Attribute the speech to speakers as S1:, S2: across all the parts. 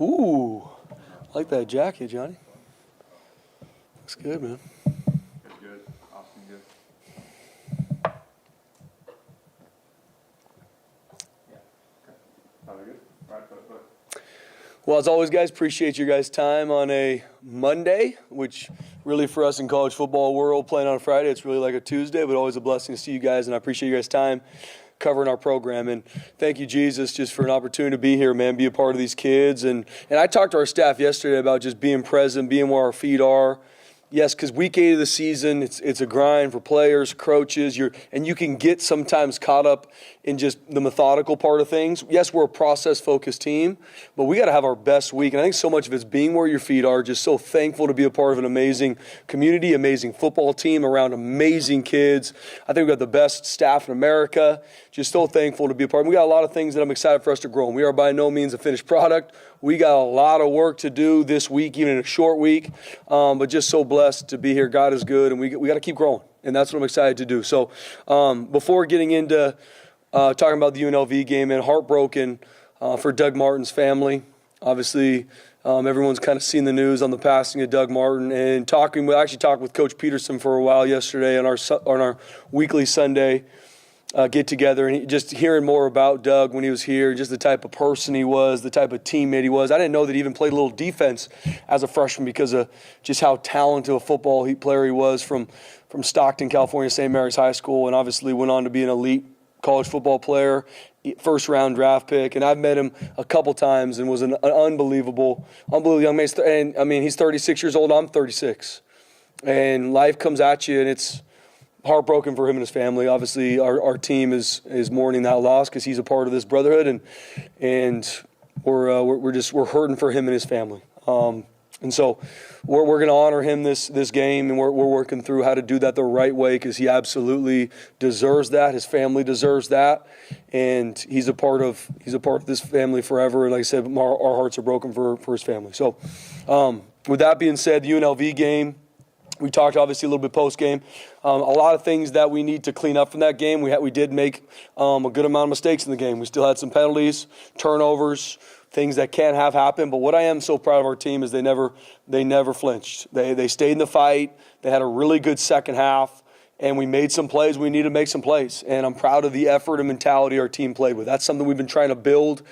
S1: Ooh, I like that jacket, Johnny. Looks good, man.
S2: Good. Austin, good. Yeah. Okay. Probably good. Right foot.
S1: Well, as always, guys, appreciate your guys' time on a Monday, which really for us in college football world, playing on a Friday, it's really like a Tuesday, but always a blessing to see you guys, and I appreciate you guys' time covering our program. And thank you, Jesus, just for an opportunity to be here, man, be a part of these kids. And I talked to our staff yesterday about just being present, being where our feet are. Yes, because week 8 of the season, it's a grind for players, coaches, and you can get sometimes caught up in just the methodical part of things. Yes, we're a process-focused team, but we got to have our best week. And I think so much of it's being where your feet are, just so thankful to be a part of an amazing community, amazing football team around amazing kids. I think we've got the best staff in America. Just so thankful to be a part. We got a lot of things that I'm excited for us to grow. And we are by no means a finished product. We got a lot of work to do this week, even in a short week, but just so blessed to be here. God is good, and we got to keep growing, and that's what I'm excited to do. So before getting into talking about the UNLV game, and heartbroken for Doug Martin's family. Obviously, everyone's kind of seen the news on the passing of Doug Martin, and we actually talked with Coach Peterson for a while yesterday on our weekly Sunday get together, and just hearing more about Doug when he was here, just the type of person he was, the type of teammate he was. I didn't know that he even played a little defense as a freshman because of just how talented a football player he was from Stockton, California, St. Mary's High School, and obviously went on to be an elite college football player, first-round draft pick. And I've met him a couple times and was an unbelievable young man. And, I mean, he's 36 years old. I'm 36. And life comes at you, and it's heartbroken for him and his family. Obviously, our team is mourning that loss because he's a part of this brotherhood, and we're hurting for him and his family. And so we're going to honor him this game, and we're working through how to do that the right way because he absolutely deserves that. His family deserves that, and he's a part of this family forever. And like I said, our hearts are broken for his family. So with that being said, the UNLV game. We talked obviously a little bit post-game. A lot of things that we need to clean up from that game. We did make a good amount of mistakes in the game. We still had some penalties, turnovers, things that can't have happened. But what I am so proud of our team is they never flinched. They stayed in the fight. They had a really good second half, and we made some plays. We need to make some plays. And I'm proud of the effort and mentality our team played with. That's something we've been trying to build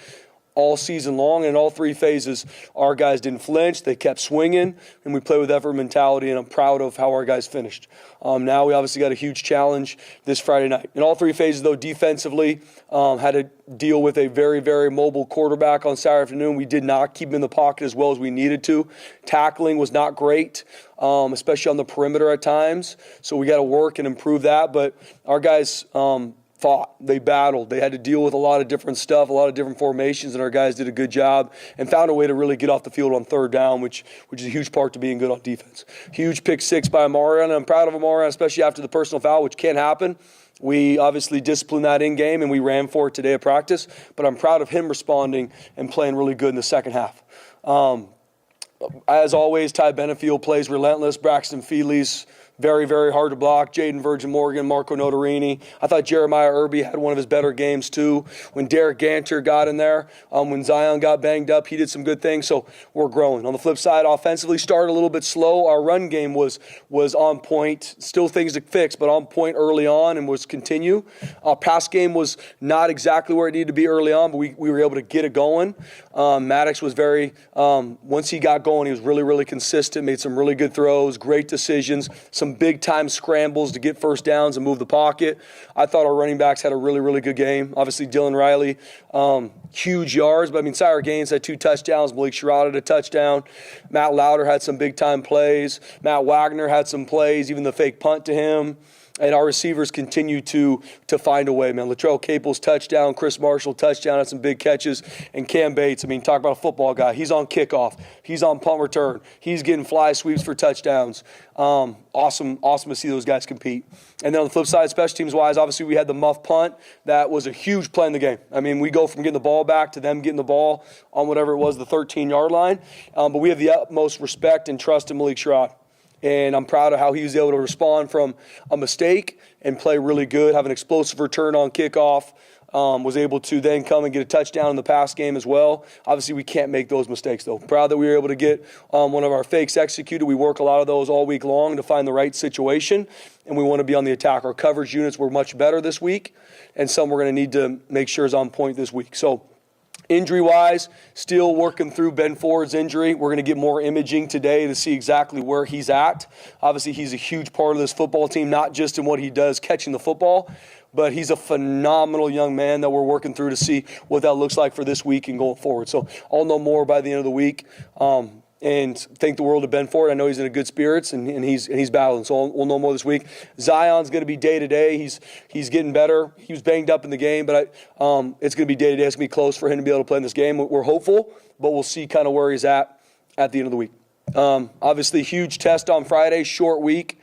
S1: all season long. In all 3 phases, our guys didn't flinch. They kept swinging, and we played with effort and mentality, and I'm proud of how our guys finished. Now we obviously got a huge challenge this Friday night. In all 3 phases, though, defensively, had to deal with a very, very mobile quarterback on Saturday afternoon. We did not keep him in the pocket as well as we needed to. Tackling was not great, especially on the perimeter at times. So we got to work and improve that. But our guys fought, they battled, they had to deal with a lot of different stuff, a lot of different formations, and our guys did a good job and found a way to really get off the field on third down, which is a huge part to being good on defense. Huge pick 6 by Amarian, and I'm proud of Amarian, especially after the personal foul, which can happen. We obviously disciplined that in game, and we ran for it today at practice, but I'm proud of him responding and playing really good in the second half. As always, Ty Benefield plays relentless. Braxton Feely's very, very hard to block. Jaden Virgin Morgan, Marco Notarini. I thought Jeremiah Irby had one of his better games too. When Derek Ganter got in there, when Zion got banged up, he did some good things. So we're growing. On the flip side, offensively, started a little bit slow. Our run game was on point. Still things to fix, but on point early on and was continue. Our pass game was not exactly where it needed to be early on, but we were able to get it going. Maddox was once he got going, he was really, really consistent, made some really good throws, great decisions, some big-time scrambles to get first downs and move the pocket. I thought our running backs had a really, really good game. Obviously, Dylan Riley, huge yards, but I mean, Cyrus Gaines had 2 touchdowns. Malik Sherrod had a touchdown. Matt Lauder had some big-time plays. Matt Wagner had some plays, even the fake punt to him. And our receivers continue to find a way, man. Latrell Caples, touchdown. Chris Marshall, touchdown. Had some big catches. And Cam Bates, I mean, talk about a football guy. He's on kickoff. He's on punt return. He's getting fly sweeps for touchdowns. Awesome to see those guys compete. And then on the flip side, special teams-wise, obviously we had the muff punt. That was a huge play in the game. I mean, we go from getting the ball back to them getting the ball on whatever it was, the 13-yard line. But we have the utmost respect and trust in Malik Sherrod. And I'm proud of how he was able to respond from a mistake and play really good, have an explosive return on kickoff, was able to then come and get a touchdown in the pass game as well. Obviously, we can't make those mistakes, though. Proud that we were able to get one of our fakes executed. We work a lot of those all week long to find the right situation, and we want to be on the attack. Our coverage units were much better this week, and some we're going to need to make sure is on point this week. So, injury-wise, still working through Ben Ford's injury. We're going to get more imaging today to see exactly where he's at. Obviously, he's a huge part of this football team, not just in what he does catching the football, but he's a phenomenal young man that we're working through to see what that looks like for this week and going forward. So I'll know more by the end of the week. And thank the world of Ben Ford. I know he's in a good spirits and he's battling. So we'll know more this week. Zion's going to be day to day. He's getting better. He was banged up in the game, but it's going to be day to day. It's going to be close for him to be able to play in this game. We're hopeful, but we'll see kind of where he's at the end of the week. Obviously, huge test on Friday, short week,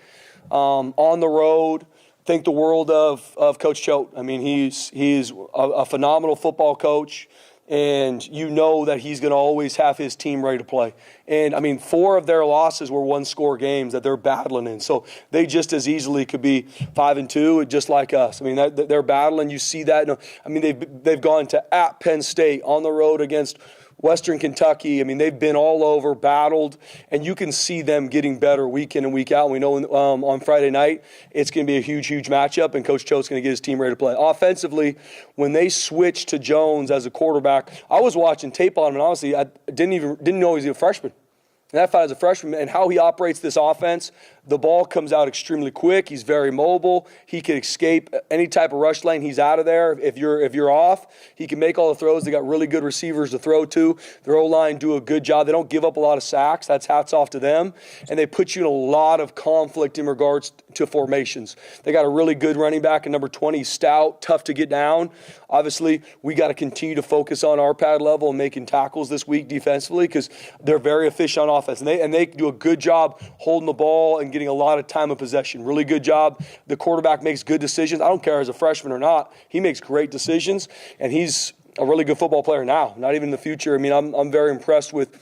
S1: on the road. Think the world of Coach Choate. I mean, he's a phenomenal football coach. And you know that he's going to always have his team ready to play. And, I mean, 4 of their losses were one-score games that they're battling in. So they just as easily could be 5-2, just like us. I mean, they're battling. You see that. I mean, they've gone to at Penn State, on the road against Western Kentucky. I mean, they've been all over, battled, and you can see them getting better week in and week out. We know on Friday night it's going to be a huge, huge matchup, and Coach Choate's going to get his team ready to play. Offensively, when they switched to Jones as a quarterback, I was watching tape on him, and honestly, I didn't know he was a freshman. And I found as a freshman, and how he operates this offense, the ball comes out extremely quick. He's very mobile. He can escape any type of rush lane. He's out of there. If you're off, he can make all the throws. They got really good receivers to throw to. Their O-line do a good job. They don't give up a lot of sacks. That's hats off to them. And they put you in a lot of conflict in regards to formations. They got a really good running back in number 20. He's stout, tough to get down. Obviously, we got to continue to focus on our pad level and making tackles this week defensively because they're very efficient on offense. And they do a good job holding the ball and getting a lot of time of possession. Really good job. The quarterback makes good decisions. I don't care as a freshman or not. He makes great decisions, and he's a really good football player now, not even in the future. I mean, I'm very impressed with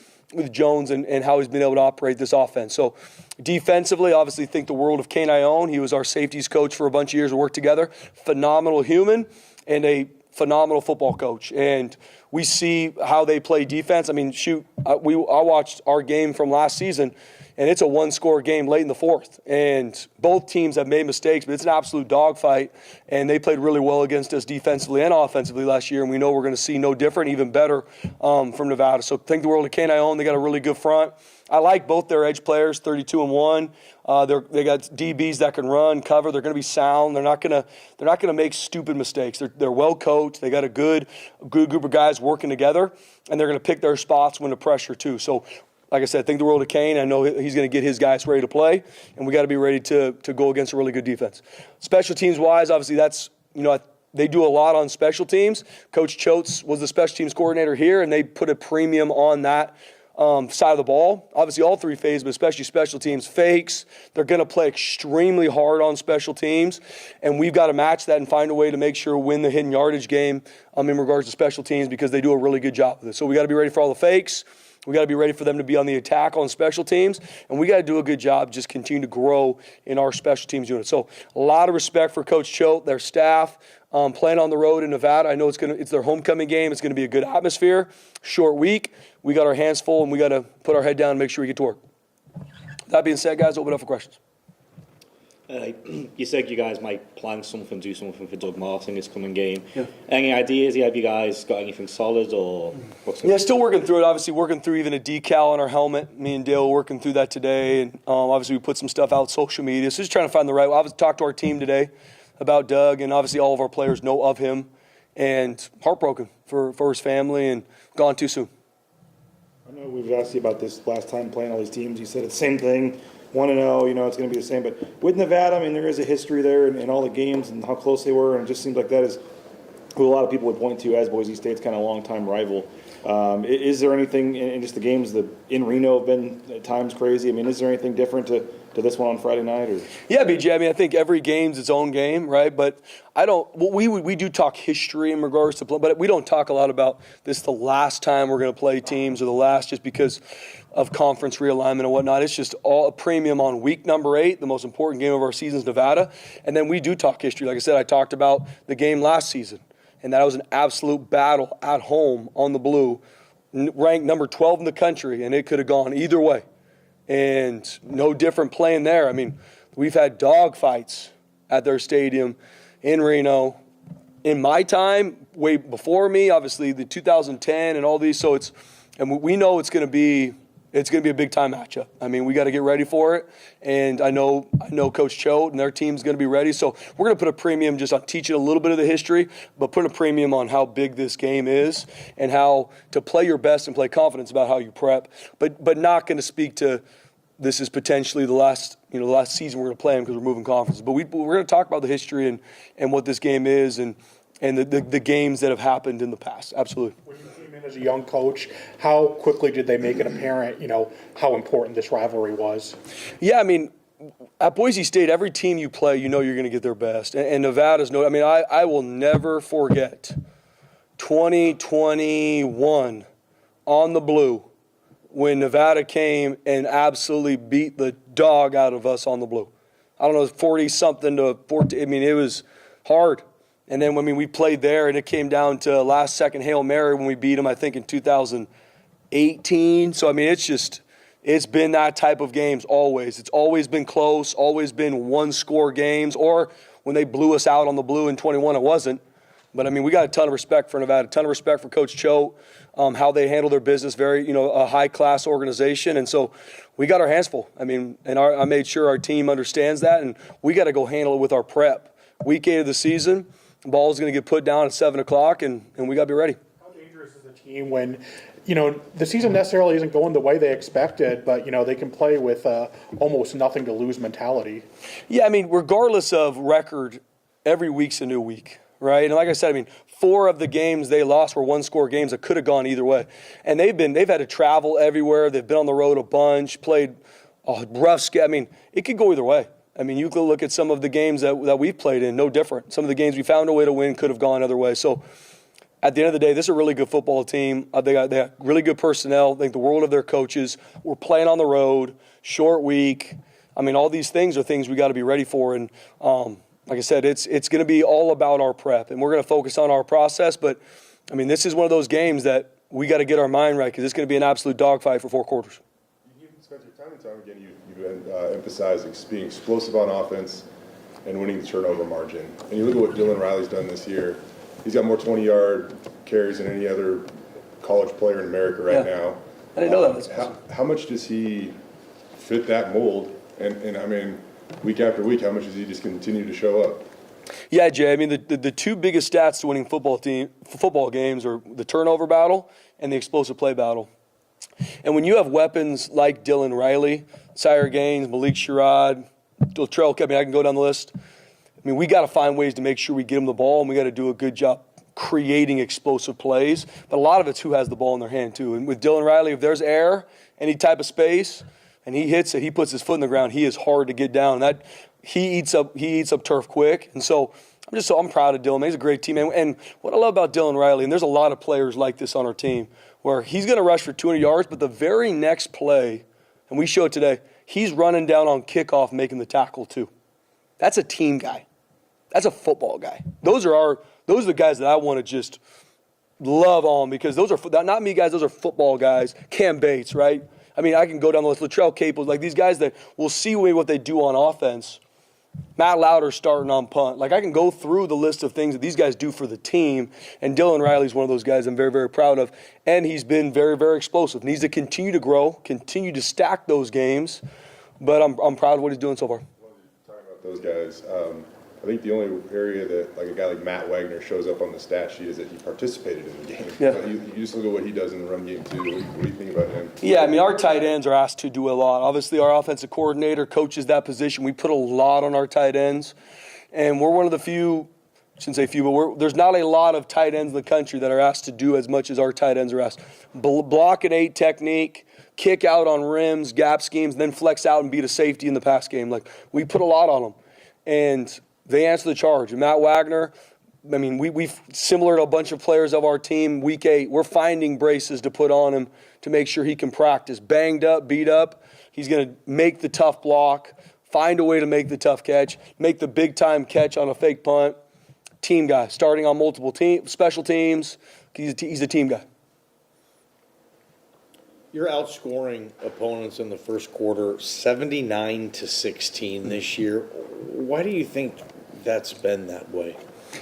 S1: Jones and how he's been able to operate this offense. So defensively, obviously think the world of Kane Ione. He was our safeties coach for a bunch of years. We worked together. Phenomenal human and a phenomenal football coach. And we see how they play defense. I mean, I watched our game from last season, and it's a one-score game late in the fourth. And both teams have made mistakes, but it's an absolute dogfight. And they played really well against us defensively and offensively last year, and we know we're going to see no different, even better from Nevada. So think the world of Kane Ione. They got a really good front. I like both their edge players, 32-1. They got DBs that can run, cover. They're going to be sound. They're not going to make stupid mistakes. They're well coached. They got a good group of guys working together, and they're going to pick their spots when the pressure too. So, like I said, think the world of Kane. I know he's going to get his guys ready to play, and we got to be ready to go against a really good defense. Special teams wise, obviously that's they do a lot on special teams. Coach Choates was the special teams coordinator here, and they put a premium on that side of the ball. Obviously all 3 phases, but especially special teams. Fakes, they're going to play extremely hard on special teams, and we've got to match that and find a way to make sure we win the hidden yardage game in regards to special teams because they do a really good job with it. So we got to be ready for all the fakes. We got to be ready for them to be on the attack on special teams, and we got to do a good job just continue to grow in our special teams unit. So a lot of respect for Coach Choate, their staff, playing on the road in Nevada. I know it's their homecoming game. It's going to be a good atmosphere, short week. We got our hands full, and we got to put our head down and make sure we get to work. That being said, guys, open up for questions.
S3: You said you guys might plan something, do something for Doug Martin this coming game. Yeah. Any ideas? Have you guys got anything solid or what's
S1: Yeah, still working through it. Obviously, working through even a decal on our helmet. Me and Dale working through that today, and obviously we put some stuff out social media. So just trying to find the right way. I talked to our team today about Doug, and obviously all of our players know of him, and heartbroken for his family and gone too soon.
S4: I know we've asked you about this last time playing all these teams. You said it's the same thing. 1-0, it's going to be the same. But with Nevada, I mean, there is a history there in all the games and how close they were, and it just seems like that is who a lot of people would point to as Boise State's kind of longtime rival. Is there anything in just the games that in Reno have been at times crazy? I mean, is there anything different to this one on Friday night? Or?
S1: Yeah, BJ. I mean, I think every game's its own game, right? But we do talk history in regards to play, but we don't talk a lot about this the last time we're going to play teams or the last just because of conference realignment and whatnot. It's just all a premium on week number 8, the most important game of our season is Nevada. And then we do talk history. Like I said, I talked about the game last season and that was an absolute battle at home on the blue, ranked number 12 in the country, and it could have gone either way. And no different playing there. I mean, we've had dog fights at their stadium in Reno. In my time, way before me, obviously the 2010 and all these, so we know it's going to be a big time matchup. I mean, we got to get ready for it, and I know Coach Choate and their team's going to be ready. So we're going to put a premium just on teaching a little bit of the history, but put a premium on how big this game is and how to play your best and play confidence about how you prep. But not going to speak to this is potentially the last season we're going to play them because we're moving conferences. But we're going to talk about the history and what this game is and the games that have happened in the past. Absolutely.
S5: When you came in as a young coach, how quickly did they make it apparent, how important this rivalry was? Yeah,
S1: I mean, at Boise State, every team you play, you're going to get their best. And Nevada's no – I mean, I will never forget 2021 on the blue when Nevada came and absolutely beat the dog out of us on the blue. I don't know, 40-something to 14. I mean, it was hard. And then, we played there, and it came down to last-second Hail Mary when we beat them, I think, in 2018. So, I mean, it's been that type of games always. It's always been close, always been one-score games. Or when they blew us out on the blue in 21, it wasn't. But, I mean, we got a ton of respect for Nevada, a ton of respect for Coach Choate, how they handle their business, very, a high-class organization. And so we got our hands full. I mean, and I made sure our team understands that, and we got to go handle it with our prep. Week 8 of the season, the ball is going to get put down at 7 o'clock, and we got to be ready.
S5: How dangerous is a team when, the season necessarily isn't going the way they expected, but, they can play with almost nothing to lose mentality? Yeah, I mean, regardless of record, every week's a new week. Right, and like I said, I mean, 4 of the games they lost were one-score games that could have gone either way, and they've had to travel everywhere. They've been on the road a bunch, played a rough schedule. I mean, it could go either way. I mean, you could look at some of the games that we've played in, no different. Some of the games we found a way to win could have gone other way. So, at the end of the day, this is a really good football team. They got really good personnel. I think the world of their coaches. We're playing on the road, short week. I mean, all these things are things we got to be ready for, and like I said, it's going to be all about our prep, and we're going to focus on our process. But, I mean, this is one of those games that we got to get our mind right because it's going to be an absolute dogfight for 4 quarters.
S2: Spencer, time and time again, you've emphasized being explosive on offense and winning the turnover margin. And you look at what Dylan Riley's done this year. He's got more 20-yard carries than any other college player in America right now.
S1: I didn't know that.
S2: How much does he fit that mold? And I mean, week after week, how much does he just continue to show up?
S1: Yeah, Jay. I mean, the 2 biggest stats to winning football games are the turnover battle and the explosive play battle. And when you have weapons like Dylan Riley, Sire Gaines, Malik Sherrod, Latrell, I mean, I can go down the list. I mean, we got to find ways to make sure we get them the ball, and we got to do a good job creating explosive plays. But a lot of it's who has the ball in their hand, too. And with Dylan Riley, if there's air, any type of space, and he hits it, he puts his foot in the ground, he is hard to get down. That he eats up turf quick. And so I'm proud of Dylan. He's a great teammate. And what I love about Dylan Riley, and there's a lot of players like this on our team, where he's going to rush for 200 yards, but the very next play, and we showed today, he's running down on kickoff making the tackle too. That's a team guy. That's a football guy. Those are the guys that I want to just love on because those are not me guys, those are football guys. Cam Bates, right? I mean, I can go down the list. Latrell Capel, like these guys that will see what they do on offense. Matt Lauder starting on punt. Like I can go through the list of things that these guys do for the team, and Dylan Riley's one of those guys I'm very, very proud of. And he's been very, very explosive. Needs to continue to grow, continue to stack those games. But I'm proud of what he's doing so far.
S2: Talking about those guys, I think the only area that like a guy like Matt Wagner shows up on the stat sheet is that he participated in the game.
S1: Yeah.
S2: But you just look at what he does in the run game too. What do you think about him?
S1: Yeah, I mean, our tight ends are asked to do a lot. Obviously, our offensive coordinator coaches that position. We put a lot on our tight ends, and we're one of the few, I shouldn't say few, but there's not a lot of tight ends in the country that are asked to do as much as our tight ends are asked. Block and 8 technique, kick out on rims, gap schemes, then flex out and beat a safety in the pass game. Like, we put a lot on them. And they answer the charge. And Matt Wagner, I mean, we've similar to a bunch of players of our team, week 8, we're finding braces to put on him to make sure he can practice. Banged up, beat up, he's going to make the tough block, find a way to make the tough catch, make the big-time catch on a fake punt, team guy, starting on multiple special teams. He's a team guy.
S6: You're outscoring opponents in the first quarter 79-16 this year. Why do you think that's been that way?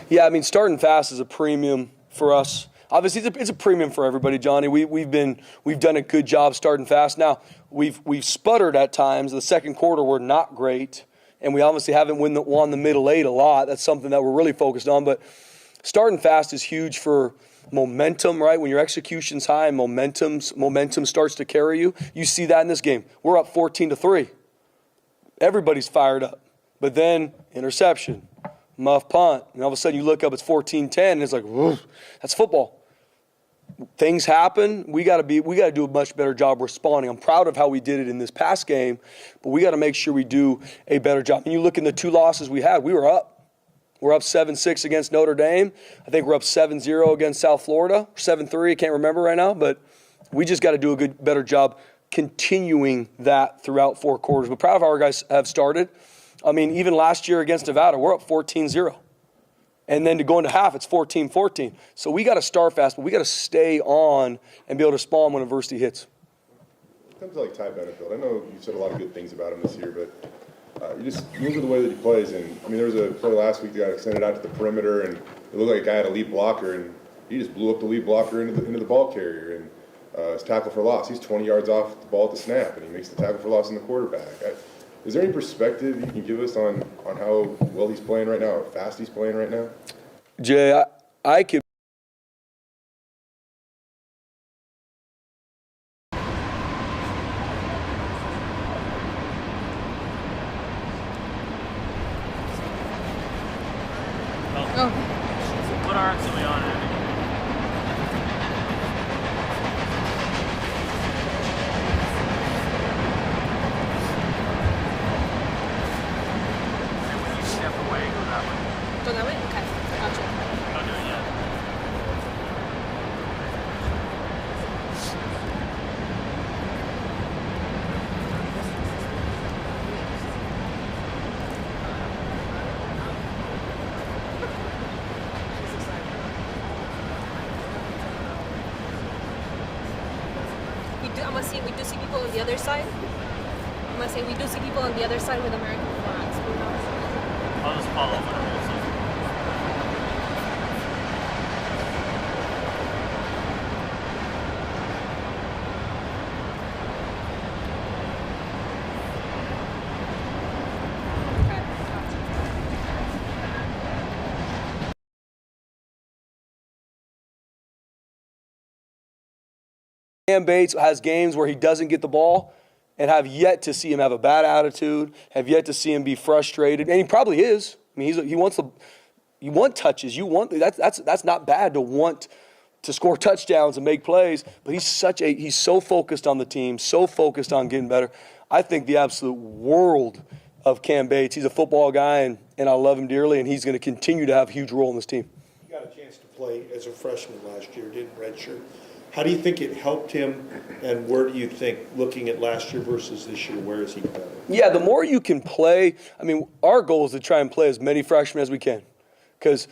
S1: Yeah, I mean, starting fast is a premium for us. Obviously, it's a premium for everybody, Johnny. We've done a good job starting fast. Now, we've sputtered at times. The second quarter we're not great, and we obviously haven't won the middle eight a lot. That's something that we're really focused on. But starting fast is huge for momentum, right? When your execution's high and momentum starts to carry you. You see that in this game. We're up 14-3. Everybody's fired up. But then interception, muff punt, and all of a sudden you look up, it's 14-10, and it's like, whoa, that's football. Things happen. We got to do a much better job responding. I'm proud of how we did it in this past game, but we got to make sure we do a better job. And you look in the 2 losses we had, we were up. We're up 7-6 against Notre Dame. I think we're up 7-0 against South Florida, 7-3. I can't remember right now, but we just got to do a better job continuing that throughout 4 quarters. But proud of how our guys have started. I mean, even last year against Nevada, we're up 14-0. And then to go into half, it's 14-14. So we got to start fast, but we got to stay on and be able to respond when adversity hits.
S2: It comes to like Ty Benefield. I know you said a lot of good things about him this year, but you look at the way that he plays. And I mean, there was a play last week that got extended out to the perimeter, and it looked like a guy had a lead blocker, and he just blew up the lead blocker into the ball carrier. And his tackle for loss, he's 20 yards off the ball at the snap, and he makes the tackle for loss in the quarterback. Is there any perspective you can give us on how well he's playing right now, how fast he's playing right now?
S1: Jay, I could.
S7: What arcs are we on, Erik? And when you step away, go that way.
S8: Go that way? Okay. Gotcha.
S7: Don't do it yet.
S8: I'm gonna say we do see people on the other side. I'm gonna say we do see people on the other side with American flags.
S7: I'll just follow whatever it says.
S8: Okay. Gotcha.
S1: Cam Bates has games where he doesn't get the ball and have yet to see him have a bad attitude, have yet to see him be frustrated, and he probably is. I mean, you want touches. That's not bad to want to score touchdowns and make plays, but he's so focused on the team, so focused on getting better. I think the absolute world of Cam Bates. He's a football guy, and I love him dearly, and he's going to continue to have a huge role in this team.
S9: He got a chance to play as a freshman last year, didn't redshirt. How do you think it helped him, and where do you think, looking at last year versus this year, where is he better?
S1: Yeah, the more you can play, I mean, our goal is to try and play as many freshmen as we can. Because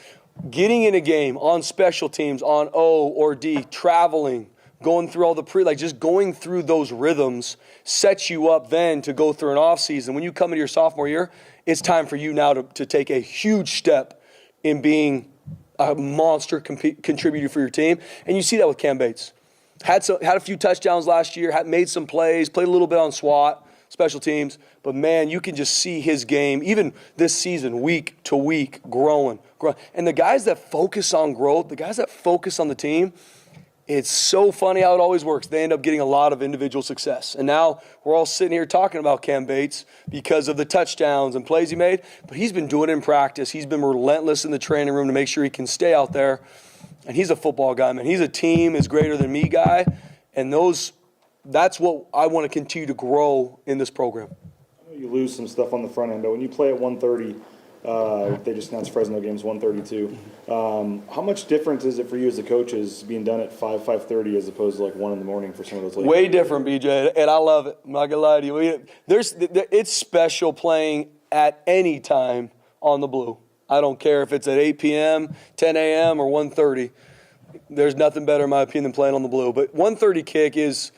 S1: getting in a game on special teams, on O or D, traveling, going through all the just going through those rhythms sets you up then to go through an off season. When you come into your sophomore year, it's time for you now to take a huge step in being a monster contributor for your team. And you see that with Cam Bates. Had a few touchdowns last year, made some plays, played a little bit on SWAT, special teams. But, man, you can just see his game, even this season, week to week, growing. And the guys that focus on growth, the guys that focus on the team, it's so funny how it always works. They end up getting a lot of individual success. And now we're all sitting here talking about Cam Bates because of the touchdowns and plays he made. But he's been doing it in practice. He's been relentless in the training room to make sure he can stay out there. And he's a football guy, man. He's a team is greater than me guy. And that's what I want to continue to grow in this program.
S4: I know you lose some stuff on the front end, but when you play at 130, they just announced Fresno games 132. How much difference is it for you as a coach is being done at 5:30 as opposed to like 1 in the morning for some of those late
S1: Way different, BJ, and I love it. I'm not gonna lie to you. It's special playing at any time on the blue. I don't care if it's at 8 p.m., 10 a.m., or 1:30. There's nothing better, in my opinion, than playing on the blue. But 1:30 kick is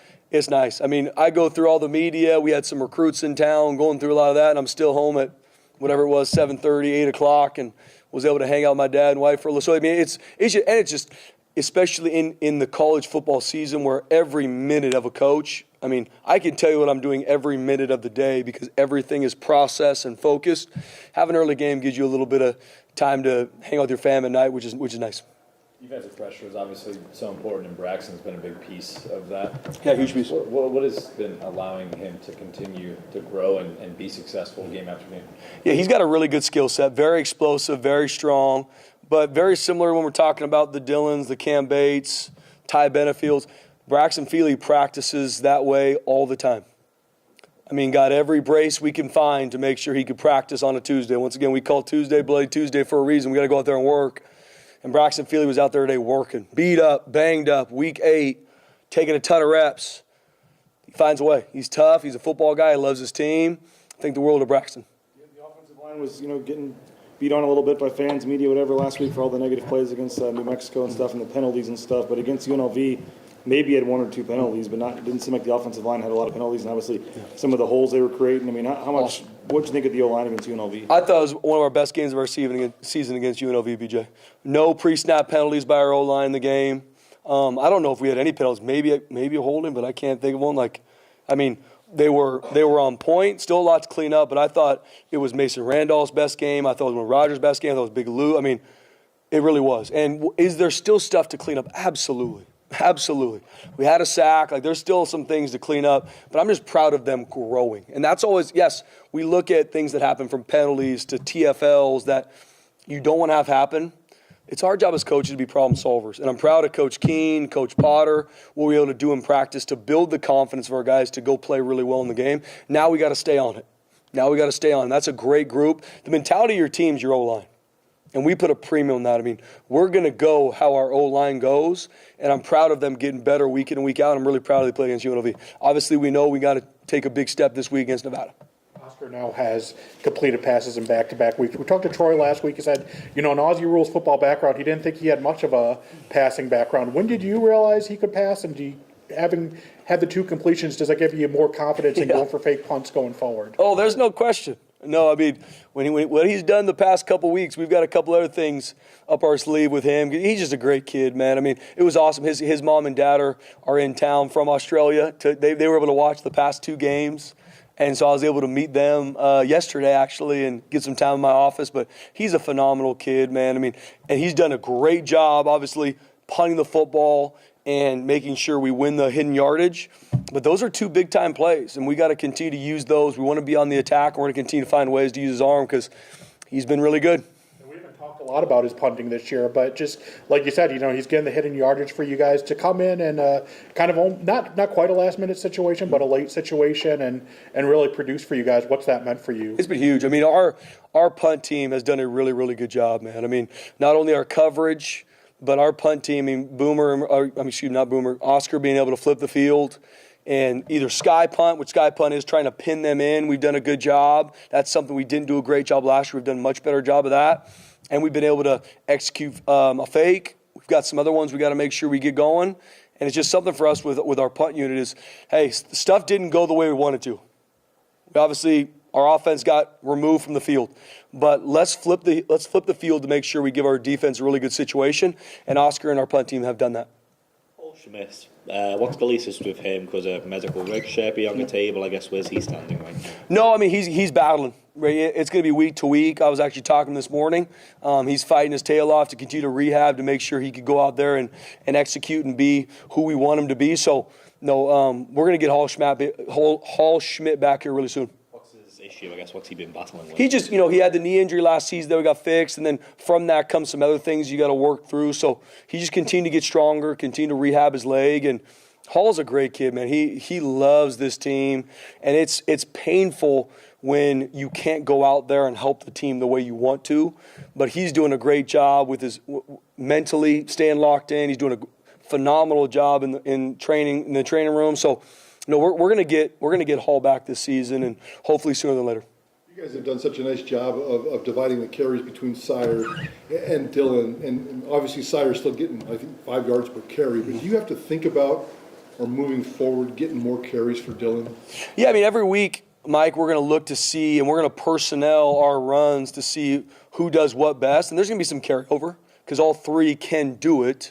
S1: nice. I mean, I go through all the media. We had some recruits in town going through a lot of that, and I'm still home at whatever it was, 7:30, 8 o'clock, and was able to hang out with my dad and wife for a little. So, I mean, it's just, especially in the college football season where every minute of a coach, I mean, I can tell you what I'm doing every minute of the day because everything is processed and focused. Having an early game gives you a little bit of time to hang out with your fam at night, which is nice.
S10: Defensive pressure is obviously so important, and Braxton's been a big piece of that.
S1: Yeah, huge piece.
S10: What has been allowing him to continue to grow and be successful game after game?
S1: Yeah, he's got a really good skill set, very explosive, very strong, but very similar when we're talking about the Dillons, the Cam Bates, Ty Benefields. Braxton Feely practices that way all the time. I mean, got every brace we can find to make sure he could practice on a Tuesday. Once again, we call Tuesday Bloody Tuesday for a reason. We got to go out there and work. And Braxton Feely was out there today working, beat up, banged up, week 8, taking a ton of reps. He finds a way. He's tough. He's a football guy. He loves his team. I think the world of Braxton.
S4: Yeah, the offensive line was, getting beat on a little bit by fans, media, whatever, last week for all the negative plays against New Mexico and stuff and the penalties and stuff. But against UNLV, maybe he had 1 or 2 penalties, but it didn't seem like the offensive line had a lot of penalties. And obviously, some of the holes they were creating. I mean, what did you think of the O-line against UNLV?
S1: I thought it was one of our best games of our season against UNLV, BJ. No pre-snap penalties by our O-line in the game. I don't know if we had any penalties. Maybe a holding, but I can't think of one. They were on point. Still a lot to clean up, but I thought it was Mason Randolph's best game. I thought it was Rogers' best game. I thought it was Big Lou. I mean, it really was. And is there still stuff to clean up? Absolutely. Absolutely. We had a sack. There's still some things to clean up, but I'm just proud of them growing. And that's always, yes, we look at things that happen from penalties to TFLs that you don't want to have happen. It's our job as coaches to be problem solvers. And I'm proud of Coach Keene, Coach Potter, what we're able to do in practice to build the confidence of our guys to go play really well in the game. Now we got to stay on it. That's a great group. The mentality of your team is your O-line. And we put a premium on that. I mean, we're going to go how our O-line goes, and I'm proud of them getting better week in and week out. I'm really proud of they play against UNLV. Obviously, we know we got to take a big step this week against Nevada.
S5: Oscar now has completed passes in back-to-back weeks. We talked to Troy last week. He said, an Aussie Rules football background, he didn't think he had much of a passing background. When did you realize he could pass, and having had the 2 completions, does that give you more confidence in going for fake punts going forward?
S1: Oh, there's no question. No, I mean, what he's done the past couple weeks, we've got a couple other things up our sleeve with him. He's just a great kid, man. I mean, it was awesome. His mom and dad are in town from Australia. They were able to watch the past 2 games. And so I was able to meet them yesterday, actually, and get some time in my office. But he's a phenomenal kid, man. I mean, and he's done a great job, obviously, punting the football and making sure we win the hidden yardage. But those are 2 big-time plays, and we got to continue to use those. We want to be on the attack, and we're going to continue to find ways to use his arm because he's been really good.
S5: We haven't talked a lot about his punting this year, but just like you said, he's getting the hidden yardage for you guys to come in and kind of not quite a last-minute situation, but a late situation and really produce for you guys. What's that meant for you?
S1: It's been huge. I mean, our punt team has done a really, really good job, man. I mean, not only our coverage, but our punt team, Oscar being able to flip the field and either sky punt, which sky punt is trying to pin them in. We've done a good job. That's something we didn't do a great job last year. We've done a much better job of that. And we've been able to execute a fake. We've got some other ones we got to make sure we get going. And it's just something for us with our punt unit is, hey, stuff didn't go the way we wanted to. Obviously, our offense got removed from the field. But let's flip the field to make sure we give our defense a really good situation. And Oscar and our punt team have done that.
S3: Schmidt, what's the latest with him? Because a medical rig should be on the table. I guess where's he standing right now?
S1: No, I mean he's battling. Right? It's going to be week to week. I was actually talking this morning. He's fighting his tail off to continue to rehab to make sure he could go out there and execute and be who we want him to be. So no, we're going to get Hall Schmidt back here really soon.
S3: Issue, I guess, what's he been battling with?
S1: He just, he had the knee injury last season that we got fixed, and then from that comes some other things you got to work through. So he just continued to get stronger, continue to rehab his leg, and Hall's a great kid, man. He loves this team, and it's painful when you can't go out there and help the team the way you want to, but he's doing a great job with his mentally staying locked in. He's doing a phenomenal job in the training room. So. We're gonna get Hall back this season, and hopefully sooner than later.
S5: You
S11: You guys have done such a nice job of dividing the carries between Sire and Dylan, and obviously Sire's still getting, I think, 5 yards per carry, but do you have to think about, or moving forward, getting more carries for Dylan?
S1: Yeah, I mean, every week, Mike, we're going to look to see, and we're going to personnel our runs to see who does what best, and there's going to be some carryover, because all three can do it.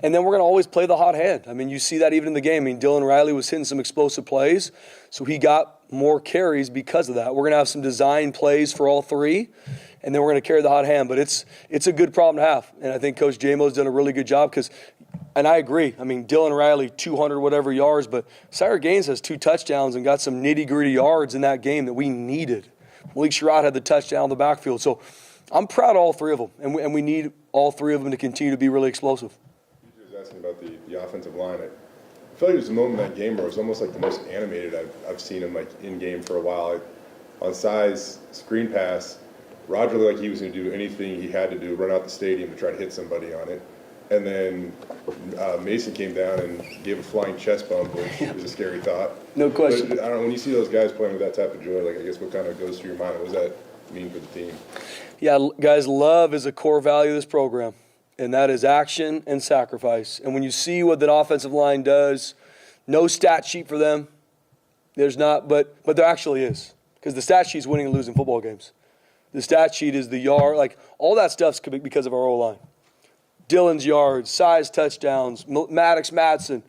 S1: And then we're going to always play the hot hand. I mean, you see that even in the game. I mean, Dylan Riley was hitting some explosive plays, so he got more carries because of that. We're going to have some design plays for all three, and then we're going to carry the hot hand. But it's a good problem to have, and I think Coach Jamo's done a really good job because, and I agree. I mean, Dylan Riley, 200 whatever yards, but Sire Gaines has 2 touchdowns and got some nitty-gritty yards in that game that we needed. Malik Sherrod had the touchdown in the backfield. So I'm proud of all three of them, and we need all three of them to continue to be really explosive.
S2: Asking about the offensive line. I feel like there's a moment in that game where it was almost like the most animated I've seen him like in game for a while. On size screen pass, Roger looked like he was going to do anything he had to do, run out the stadium to try to hit somebody on it. And then Mason came down and gave a flying chest bump, which is a scary thought.
S1: No question.
S2: But, I don't know, when you see those guys playing with that type of joy, like I guess what kind of goes through your mind? What does that mean for the team?
S1: Yeah, guys, love is a core value of this program. And that is action and sacrifice. And when you see what that offensive line does, no stat sheet for them. There's not, but there actually is. Because the stat sheet is winning and losing football games. The stat sheet is the yard, like all that stuff's because of our O-line. Dylan's yards, size touchdowns, Maddox Madsen,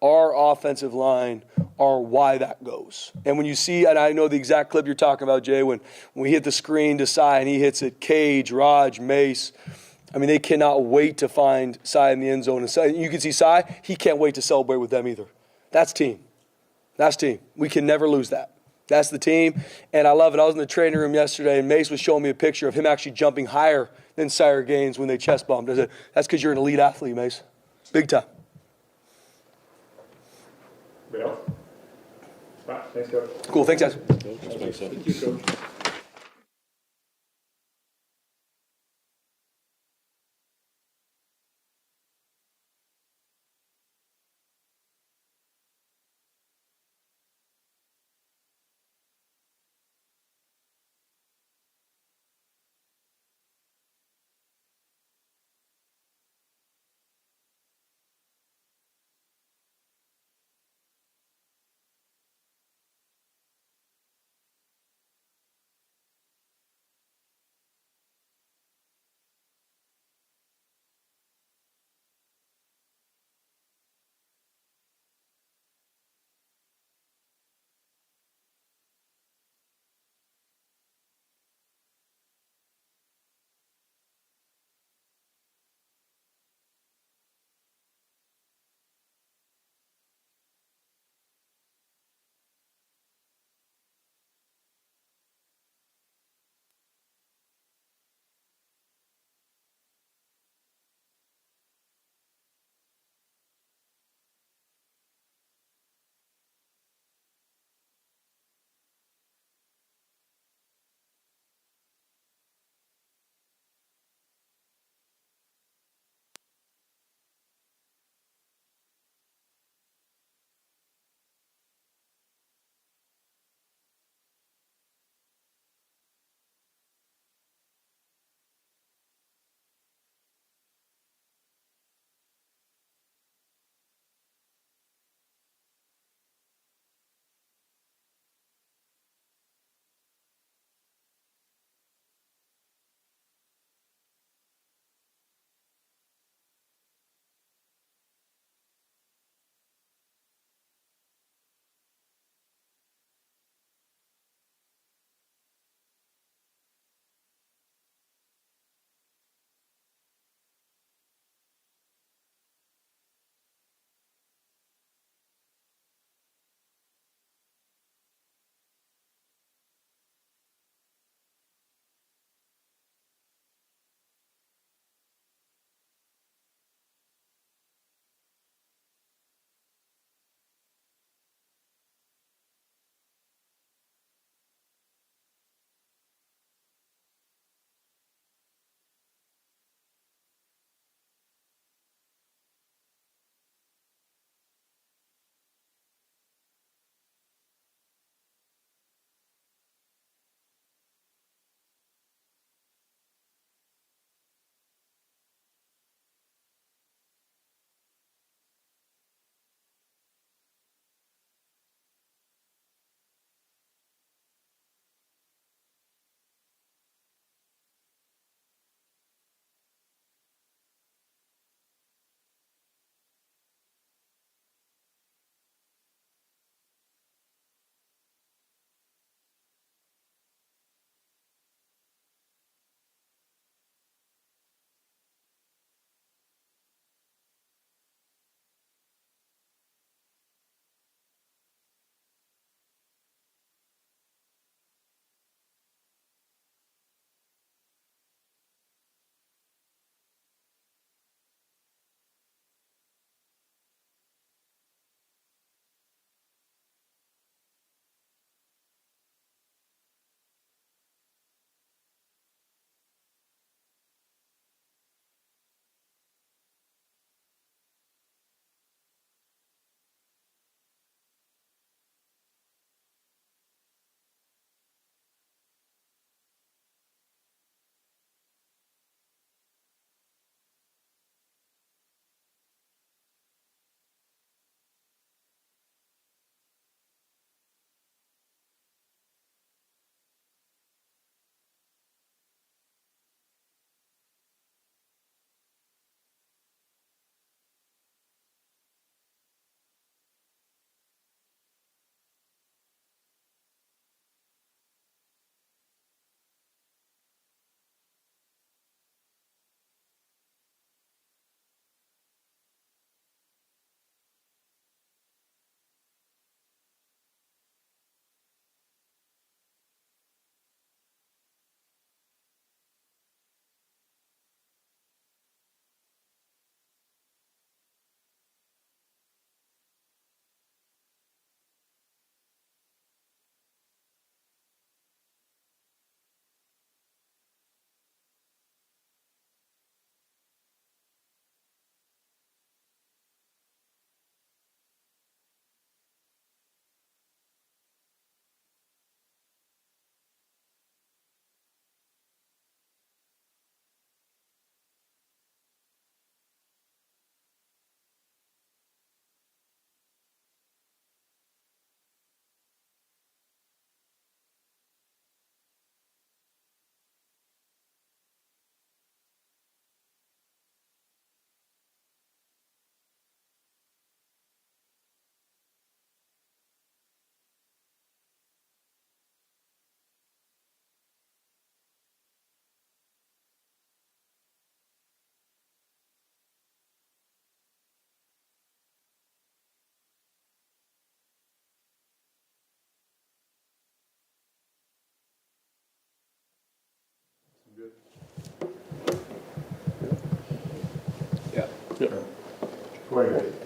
S1: our offensive line are why that goes. And when you see, and I know the exact clip you're talking about, Jay, when we hit the screen to Cy and he hits it, Cage, Raj, Mace, I mean, they cannot wait to find Cy in the end zone. And you can see Cy, he can't wait to celebrate with them either. That's team. That's team. We can never lose that. That's the team. And I love it. I was in the training room yesterday, and Mace was showing me a picture of him actually jumping higher than Sire Gaines when they chest bumped. I said, that's because you're an elite athlete, Mace. Big time.
S4: Anybody else? Thanks, Coach.
S1: Cool. Thanks, guys.
S11: Thank you, Coach.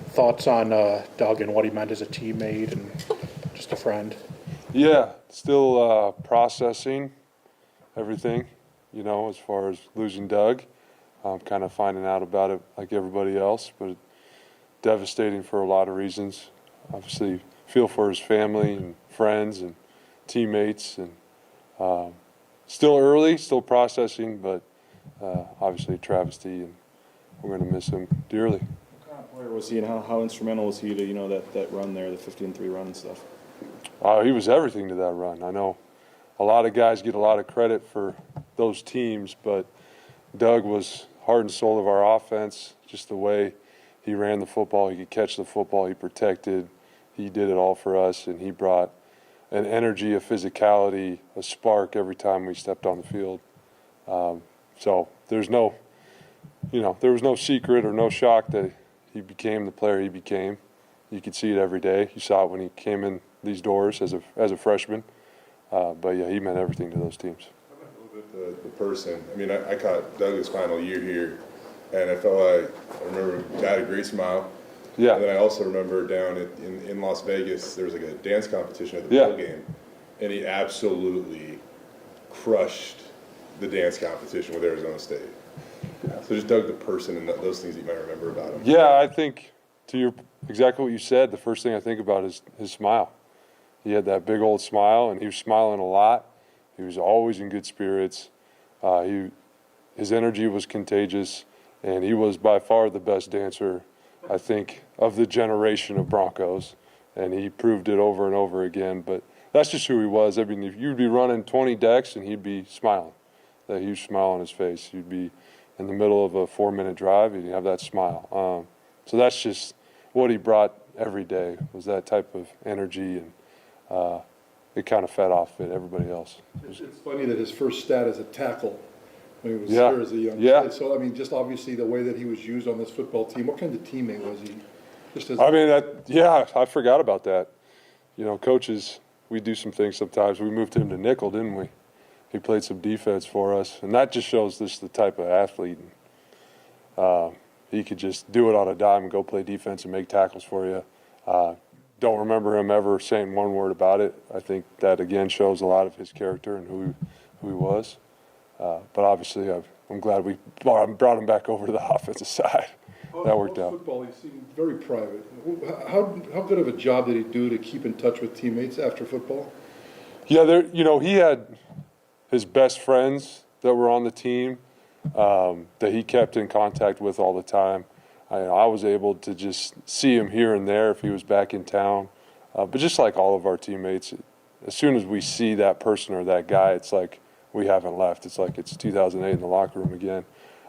S5: Thoughts on Doug and what he meant as a teammate and just a friend?
S12: Yeah, still processing everything, as far as losing Doug. I'm kind of finding out about it like everybody else, but devastating for a lot of reasons. Obviously, feel for his family and friends and teammates, and still early, still processing, but obviously a travesty, and we're going to miss him dearly.
S4: What kind of player was he, and how instrumental was he to, that run there, the 15-3 run and stuff?
S12: He was everything to that run. I know a lot of guys get a lot of credit for those teams, but Doug was heart and soul of our offense, just the way he ran the football, he could catch the football, he protected, he did it all for us, and he brought an energy, a physicality, a spark every time we stepped on the field. So there's no, there was no secret or no shock that he became the player he became. You could see it every day. You saw it when he came in these doors as a freshman. But yeah, he meant everything to those teams.
S2: A little bit the person. I mean, I caught Doug's final year here, and I felt like I remember he had a great smile.
S12: Yeah.
S2: And then I also remember down in Las Vegas, there was like a dance competition at the bowl game, and he absolutely crushed the dance competition with Arizona State. So just Doug the person and those things that you might remember about him.
S12: Yeah, I think exactly what you said, the first thing I think about is his smile. He had that big old smile, and he was smiling a lot. He was always in good spirits. His energy was contagious, and he was by far the best dancer, I think, of the generation of Broncos, and he proved it over and over again. But that's just who he was. I mean, if you'd be running 20 decks and he'd be smiling, that huge smile on his face. You'd be in the middle of a 4-minute drive, and he'd have that smile. So that's just what he brought every day, was that type of energy, and it kind of fed off at everybody else.
S11: It's funny that his first stat is a tackle when he was here as a young kid. So, I mean, just obviously the way that he was used on this football team. What kind of teammate was he?
S12: I forgot about that. Coaches, we do some things sometimes. We moved him to nickel, didn't we? He played some defense for us, and that just shows this the type of athlete. He could just do it on a dime and go play defense and make tackles for you. Don't remember him ever saying one word about it. I think that, again, shows a lot of his character and who he was. But obviously, I'm glad we brought him back over to the offensive side. That worked out.
S11: Football, he seemed very private. How good of a job did he do to keep in touch with teammates after football?
S12: Yeah, he had his best friends that were on the team that he kept in contact with all the time. I was able to just see him here and there if he was back in town. But just like all of our teammates, as soon as we see that person or that guy, it's like we haven't left. It's like it's 2008 in the locker room again.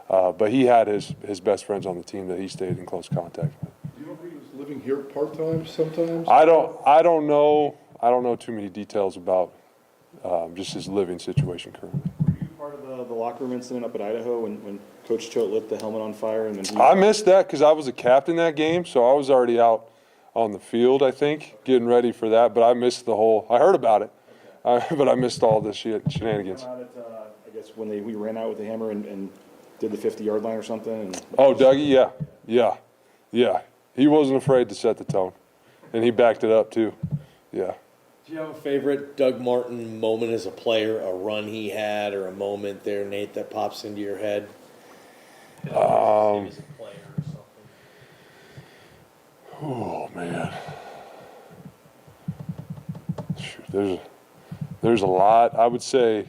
S12: But he had his best friends on the team that he stayed in close contact with.
S11: Do you know if he was living here part-time sometimes?
S12: I don't know. I don't know too many details about just his living situation currently.
S4: Were you part of the locker room incident up at Idaho when Coach Choate lit the helmet on fire?
S12: I missed that because I was a captain that game, so I was already out on the field, I think, getting ready for that. But I missed I heard about it, but I missed all the shenanigans.
S4: I guess when we ran out with the hammer and did the 50-yard line or something.
S12: Oh, Dougie, yeah. He wasn't afraid to set the tone, and he backed it up too. Yeah.
S6: Do you have a favorite Doug Martin moment as a player, a run he had, or a moment there, Nate, that pops into your head?
S7: As a player or something.
S12: Oh man, there's a lot. I would say,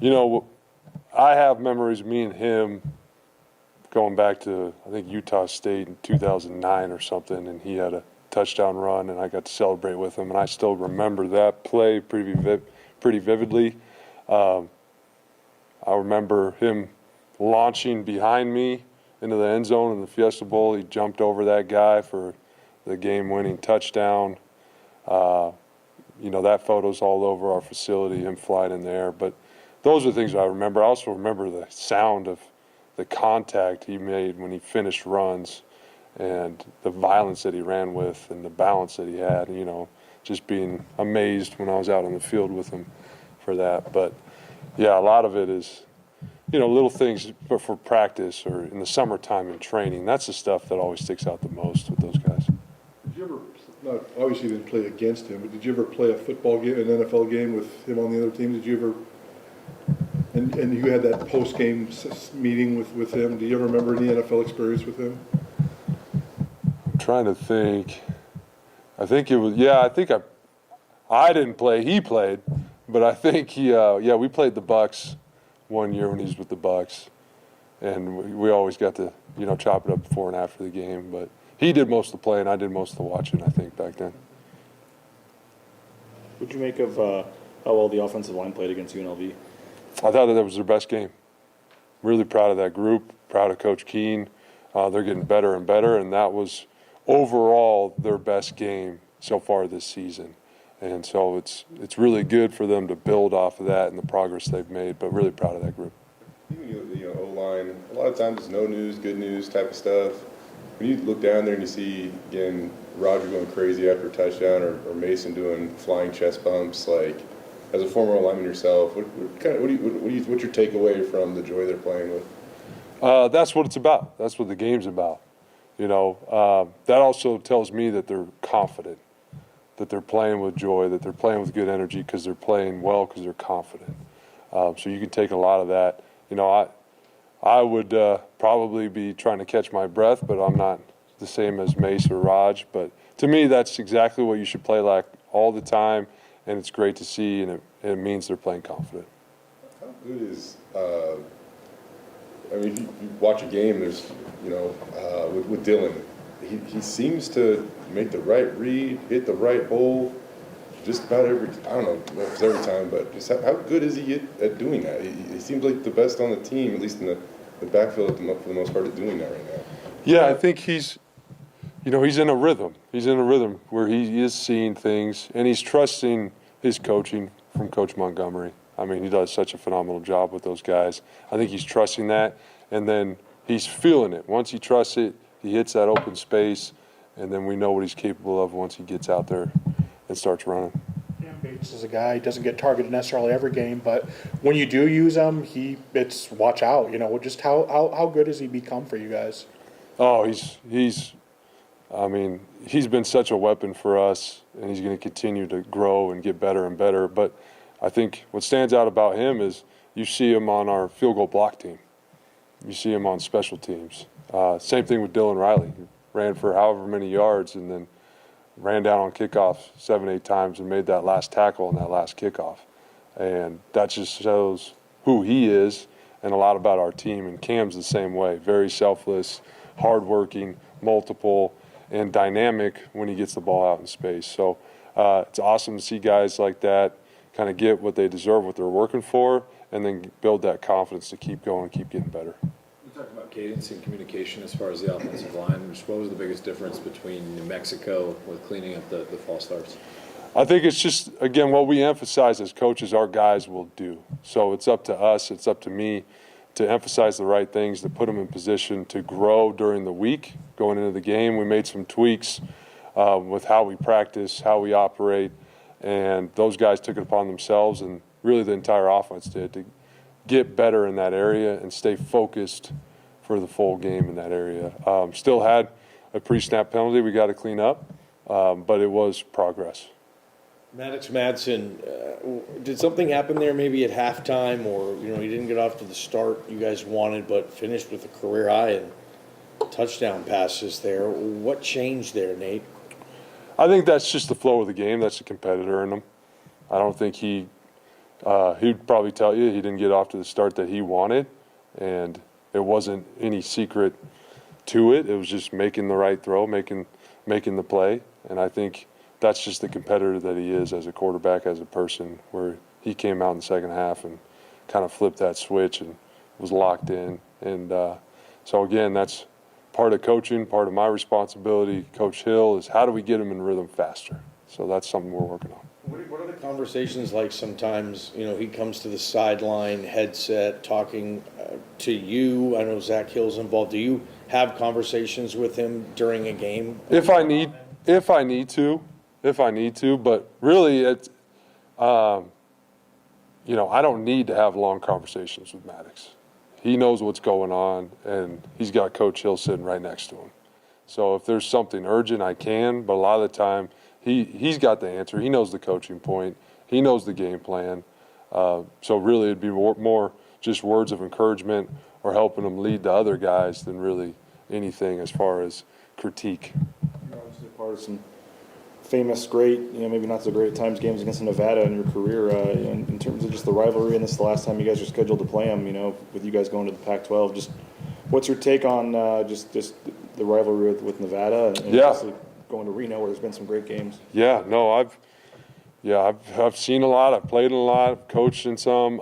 S12: I have memories of me and him going back to, I think, Utah State in 2009 or something, and he had a touchdown run, and I got to celebrate with him, and I still remember that play pretty vividly. I remember him launching behind me into the end zone in the Fiesta Bowl. He jumped over that guy for the game-winning touchdown. That photo's all over our facility, him flying in there. But those are things I remember. I also remember the sound of the contact he made when he finished runs and the violence that he ran with and the balance that he had, just being amazed when I was out on the field with him for that. But, yeah, a lot of it is little things for practice or in the summertime in training. That's the stuff that always sticks out the most with those guys.
S11: Did you ever, obviously you didn't play against him, but did you ever play a football game, an NFL game with him on the other team? Did you ever, and you had that post-game meeting with him. Do you ever remember any NFL experience with him?
S12: I'm trying to think. I think it was, yeah, I didn't play, he played, but I think we played the Bucks one year when he was with the Bucks, and we always got to, chop it up before and after the game, but he did most of the playing, I did most of the watching, I think, back then.
S4: What'd you make of how well the offensive line played against UNLV?
S12: I thought that was their best game. Really proud of that group, proud of Coach Keene. They're getting better and better, and that was overall their best game so far this season. And so it's really good for them to build off of that and the progress they've made, but really proud of that group.
S2: Even O-line, a lot of times it's no news, good news type of stuff. When you look down there and you see, again, Roger going crazy after a touchdown or Mason doing flying chest bumps, like, as a former lineman yourself, what's your takeaway from the joy they're playing with?
S12: That's what it's about. That's what the game's about. That also tells me that they're confident, that they're playing with joy, that they're playing with good energy because they're playing well because they're confident. So you can take a lot of that. I would probably be trying to catch my breath, but I'm not the same as Mace or Raj. But to me, that's exactly what you should play like all the time, and it's great to see, and it means they're playing confident.
S2: How good is, if you watch a game, there's, with Dylan, he seems to make the right read, hit the right hole, just about every, I don't know if it's every time, but just how good is he at doing that? He seems like the best on the team, at least in the backfield for the most part, at doing that right now.
S12: Yeah, I think he's in a rhythm. He's in a rhythm where he is seeing things, and he's trusting his coaching from Coach Montgomery. I mean, he does such a phenomenal job with those guys. I think he's trusting that, and then he's feeling it. Once he trusts it, he hits that open space, and then we know what he's capable of once he gets out there and starts running.
S5: Yeah, Bates is a guy, he doesn't get targeted necessarily every game, but when you do use him, it's watch out. Just how good has he become for you guys?
S12: Oh, he's been such a weapon for us, and he's going to continue to grow and get better and better. But I think what stands out about him is you see him on our field goal block team. You see him on special teams. Same thing with Dylan Riley. He ran for however many yards and then ran down on kickoff 7-8 times and made that last tackle on that last kickoff. And that just shows who he is and a lot about our team. And Cam's the same way. Very selfless, hardworking, multiple, and dynamic when he gets the ball out in space. So it's awesome to see guys like that kind of get what they deserve, what they're working for, and then build that confidence to keep going, keep getting better.
S10: You talked about cadence and communication as far as the offensive line. What was the biggest difference between New Mexico with cleaning up the false starts?
S12: I think it's just, again, what we emphasize as coaches, our guys will do. So it's up to us, it's up to me to emphasize the right things, to put them in position to grow during the week. Going into the game, we made some tweaks with how we practice, how we operate, and those guys took it upon themselves, and really the entire offense did, to get better in that area and stay focused for the full game in that area. Still had a pre-snap penalty we got to clean up, but it was progress.
S6: Maddox Madsen, did something happen there maybe at halftime, or he didn't get off to the start you guys wanted, but finished with a career high and touchdown passes there? What changed there, Nate?
S12: I think that's just the flow of the game. That's a competitor in him. I don't think he'd probably tell you he didn't get off to the start that he wanted, and it wasn't any secret to it. It was just making the right throw, making the play, and I think that's just the competitor that he is as a quarterback, as a person, where he came out in the second half and kind of flipped that switch and was locked in. And so, again, that's part of coaching, part of my responsibility, Coach Hill, is how do we get him in rhythm faster? So that's something we're working on.
S6: What are the conversations like sometimes? He comes to the sideline, headset, talking to you. I know Zach Hill's involved. Do you have conversations with him during a game?
S12: If I need to, but really, I don't need to have long conversations with Maddox. he knows what's going on, and he's got Coach Hill sitting right next to him. So if there's something urgent, I can, but a lot of the time he's got the answer. He knows the coaching point. He knows the game plan. So really it'd be more just words of encouragement or helping them lead the other guys than really anything as far as critique.
S4: You're obviously part of some famous, great, maybe not so great at times games against Nevada in your career. In terms of just the rivalry, and this is the last time you guys are scheduled to play them, with you guys going to the Pac-12, just what's your take on just the rivalry with Nevada and obviously going to Reno where there's been some great games?
S12: Yeah, no, I've seen a lot. I've played in a lot. I've coached in some.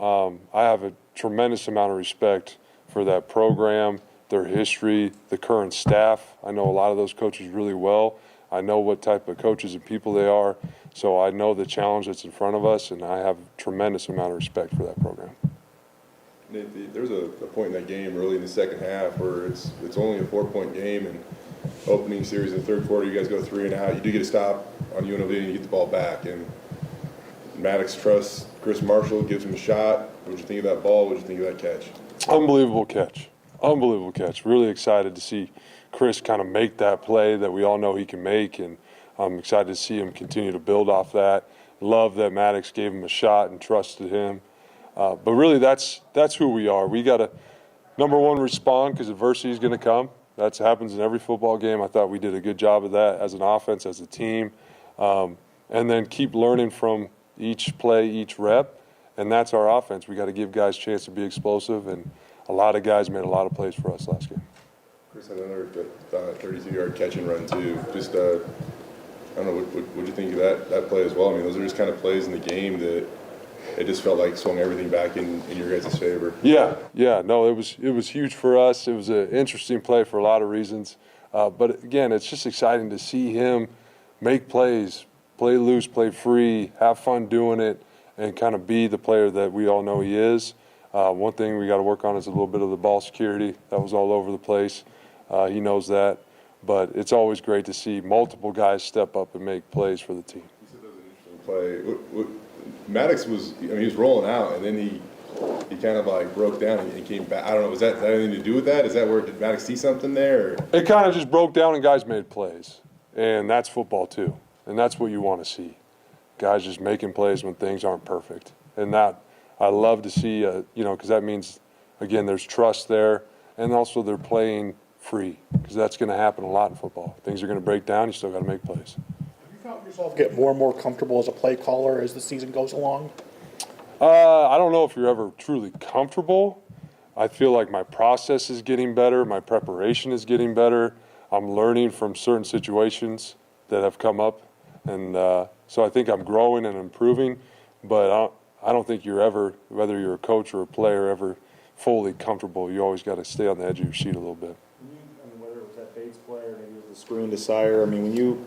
S12: I have a tremendous amount of respect for that program, their history, the current staff. I know a lot of those coaches really well. I know what type of coaches and people they are. So I know the challenge that's in front of us, and I have a tremendous amount of respect for that program.
S2: There was a point in that game early in the second half where it's only a 4-point game, and opening series in the third quarter, you guys go 3 and out. You do get a stop on UNLV and you get the ball back. And Maddox trusts Chris Marshall, gives him a shot. What did you think of that ball? What did you think of that catch?
S12: Unbelievable catch. Unbelievable catch. Really excited to see Chris kind of make that play that we all know he can make, and I'm excited to see him continue to build off that. Love that Maddox gave him a shot and trusted him. But really, that's who we are. We got to, number one, respond because adversity is going to come. That happens in every football game. I thought we did a good job of that as an offense, as a team. And then keep learning from each play, each rep, and that's our offense. We got to give guys a chance to be explosive, and a lot of guys made a lot of plays for us last game.
S2: Chris had another 32-yard catch and run too. Just I don't know, what you think of that play as well? I mean, those are just kind of plays in the game that it just felt like swung everything back in your guys' favor.
S12: Yeah, no, it was huge for us. It was an interesting play for a lot of reasons. But again, it's just exciting to see him make plays, play loose, play free, have fun doing it, and kind of be the player that we all know he is. One thing we got to work on is a little bit of the ball security. That was all over the place. He knows that. But it's always great to see multiple guys step up and make plays for the team.
S2: You said that was an interesting play. Maddox was rolling out, and then he kind of like broke down and came back. I don't know, was that anything to do with that? Is that where, did Maddox see something there? Or?
S12: It kind of just broke down and guys made plays. And that's football too. And that's what you want to see. Guys just making plays when things aren't perfect. And that, I love to see, because that means, again, there's trust there. And also they're playing free, because that's going to happen a lot in football. Things are going to break down. You still got to make plays.
S5: Have you found yourself get more and more comfortable as a play caller as the season goes along?
S12: I don't know if you're ever truly comfortable. I feel like my process is getting better. My preparation is getting better. I'm learning from certain situations that have come up. And so I think I'm growing and improving. But I don't think you're ever, whether you're a coach or a player, ever fully comfortable. You always got to stay on the edge of your seat a little bit.
S4: Whether it was that Bates play or maybe it was the screen to Sire, when you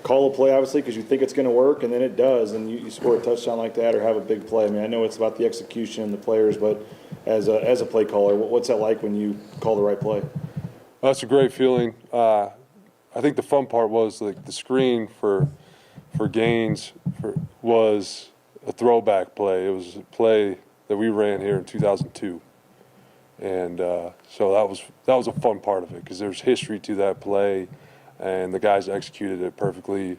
S4: call a play, obviously, because you think it's going to work, and then it does, and you score a touchdown like that or have a big play. I know it's about the execution and the players, but as a play caller, what's that like when you call the right play?
S12: That's a great feeling. I think the fun part was like the screen for Gaines was a throwback play. It was a play that we ran here in 2002. And so that was a fun part of it because there's history to that play, and the guys executed it perfectly.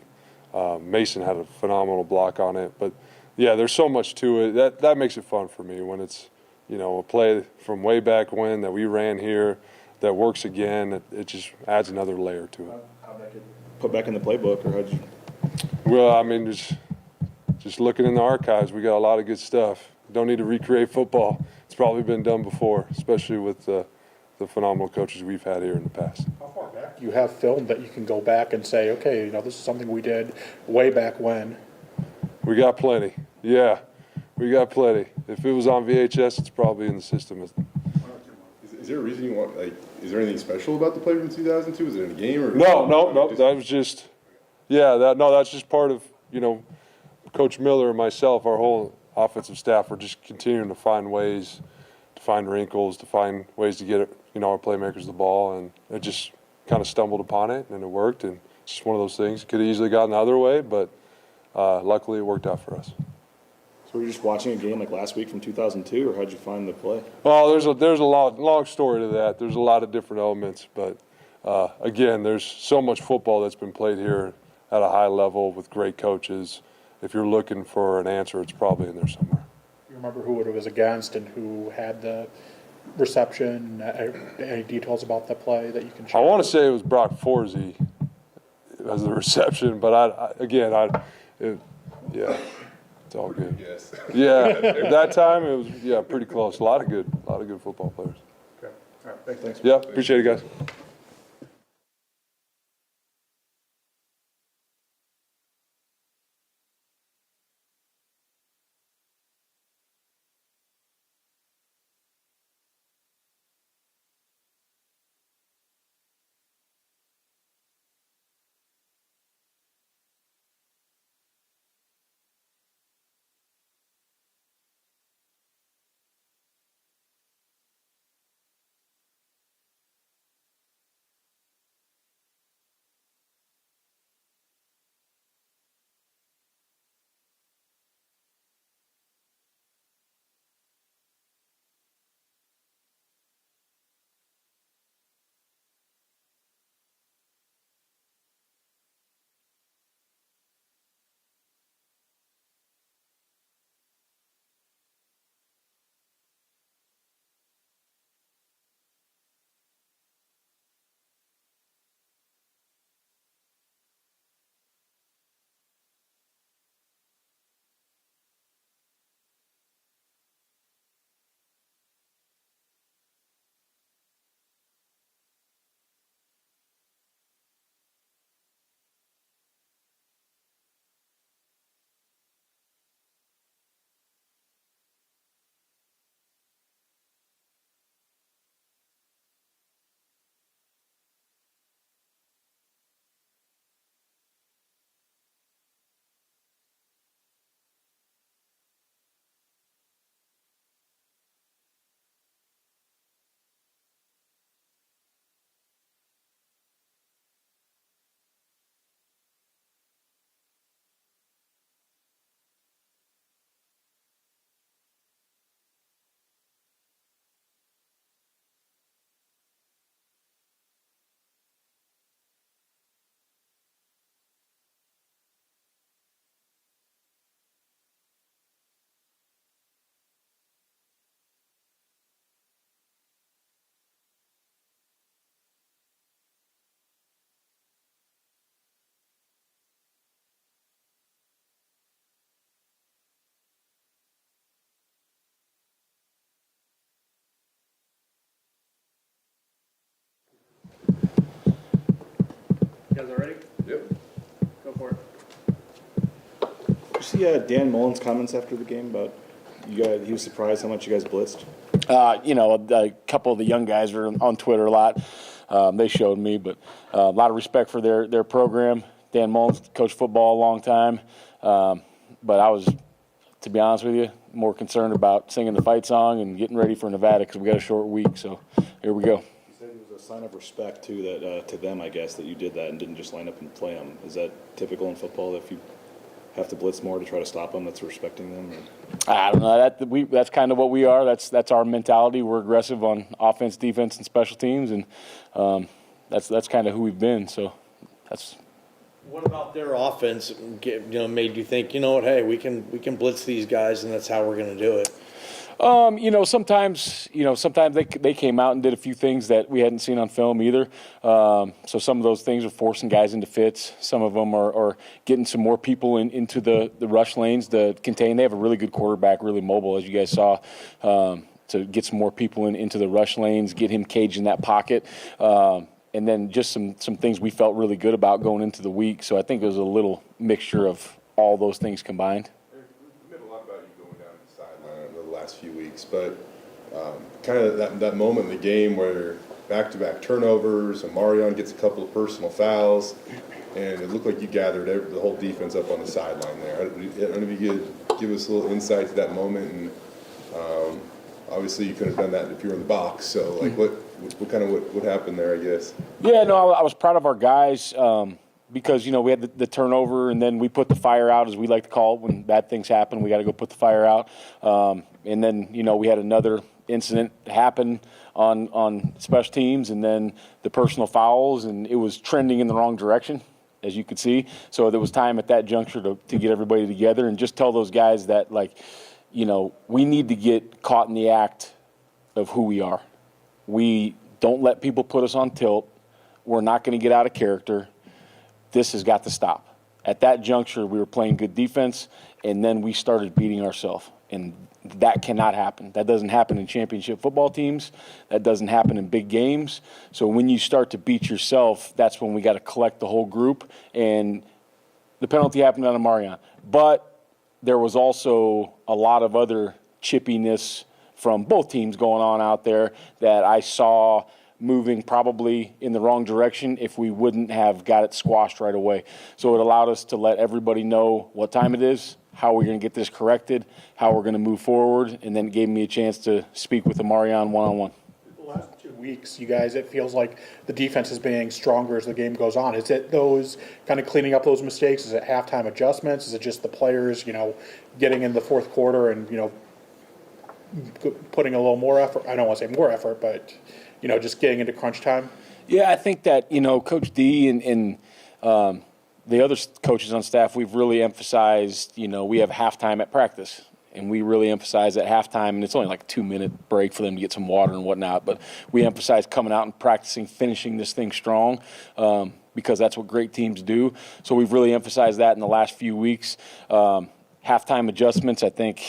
S12: Mason had a phenomenal block on it, but yeah, there's so much to it. That makes it fun for me when it's a play from way back when that we ran here that works again. It just adds another layer to it.
S4: How'd that get put back in the playbook, or how'd you?
S12: Well, just looking in the archives, we got a lot of good stuff. Don't need to recreate football. It's probably been done before, especially with the phenomenal coaches we've had here in the past.
S5: How far back do you have film that you can go back and say, okay, this is something we did way back when?
S12: We got plenty. Yeah, we got plenty. If it was on VHS, it's probably in the system.
S2: Is there a reason you want, is there anything special about the play from 2002? Was it in a game? Or
S12: No. That was just, that's just part of, Coach Miller and myself, our whole offensive staff, are just continuing to find ways, to find wrinkles, to find ways to get our playmakers the ball, and it just kind of stumbled upon it, and it worked, and it's just one of those things. Could have easily gotten the other way, but luckily it worked out for us.
S4: So were you just watching a game like last week from 2002, or how'd you find the play?
S12: Well, there's a long story to that. There's a lot of different elements, but again, there's so much football that's been played here at a high level with great coaches. If you're looking for an answer, it's probably in there somewhere.
S5: You remember who it was against and who had the reception? Any details about the play that you can share?
S12: I want to say it was Brock Forsey as the reception, but yeah, it's all good.
S2: Yes.
S12: Yeah, at that time it was pretty close. A lot of good football players.
S4: Okay. All right. Thanks.
S12: Yeah, appreciate it, guys.
S7: You guys all ready?
S2: Yep.
S7: Go for it.
S4: Did you see Dan Mullen's comments after the game about you guys? He was surprised how much you guys blitzed.
S13: A couple of the young guys are on Twitter a lot. They showed me, but a lot of respect for their program. Dan Mullen's coached football a long time, but I was, to be honest with you, more concerned about singing the fight song and getting ready for Nevada because we got a short week. So here we go.
S4: You said it was a sign of respect too, that to them, I guess, that you did that and didn't just line up and play them. Is that typical in football? If you have to blitz more to try to stop them, that's respecting them? Or?
S13: I don't know. That's kind of what we are. That's our mentality. We're aggressive on offense, defense, and special teams, and that's kind of who we've been. So that's.
S6: What about their offense? Made you think, what? Hey, we can blitz these guys, and that's how we're going to do it.
S13: Sometimes they came out and did a few things that we hadn't seen on film either. So some of those things are forcing guys into fits. Some of them are getting some more people into the rush lanes to contain. They have a really good quarterback, really mobile, as you guys saw. To get some more people into the rush lanes, get him caged in that pocket. And then just some things we felt really good about going into the week. So I think it was a little mixture of all those things combined.
S2: We've made a lot about you going down to the sideline over the last few weeks, but kind of that moment in the game where back-to-back turnovers, and Marion gets a couple of personal fouls, and it looked like you gathered the whole defense up on the sideline there. I don't know if you could give us a little insight to that moment, and obviously you could have done that if you were in the box. So, what happened there, I guess?
S13: Yeah, no, I was proud of our guys. because, we had the turnover, and then we put the fire out, as we like to call it. When bad things happen, we got to go put the fire out. And then, we had another incident happen on special teams, and then the personal fouls, and it was trending in the wrong direction, as you could see. So there was time at that juncture to get everybody together and just tell those guys that, we need to get caught in the act of who we are. We don't let people put us on tilt. We're not going to get out of character. This has got to stop. At that juncture, we were playing good defense, and then we started beating ourselves. And that cannot happen. That doesn't happen in championship football teams. That doesn't happen in big games. So when you start to beat yourself, that's when we got to collect the whole group. And the penalty happened on Amarian. But there was also a lot of other chippiness from both teams going on out there that I saw moving probably in the wrong direction if we wouldn't have got it squashed right away. So it allowed us to let everybody know what time it is, how we're going to get this corrected, how we're going to move forward, and then it gave me a chance to speak with Amarian one-on-one.
S5: The last 2 weeks, you guys, it feels like the defense is being stronger as the game goes on. Is it those kind of cleaning up those mistakes? Is it halftime adjustments? Is it just the players, getting in the fourth quarter and, putting a little more effort? I don't want to say more effort, but just getting into crunch time?
S13: Yeah, I think that, Coach D and the other coaches on staff, we've really emphasized, we have halftime at practice. And we really emphasize at halftime, and it's only like a 2-minute break for them to get some water and whatnot. But we emphasize coming out and practicing, finishing this thing strong, because that's what great teams do. So we've really emphasized that in the last few weeks. Halftime adjustments, I think,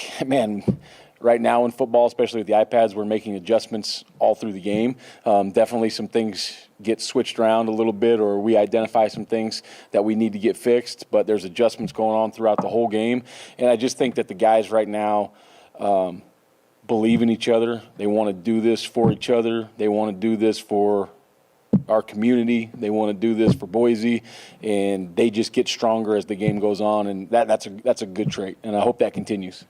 S13: right now in football, especially with the iPads, we're making adjustments all through the game. Definitely some things get switched around a little bit, or we identify some things that we need to get fixed, but there's adjustments going on throughout the whole game. And I just think that the guys right now believe in each other. They want to do this for each other. They want to do this for our community. They want to do this for Boise, and they just get stronger as the game goes on, and that's a good trait, and I hope that continues.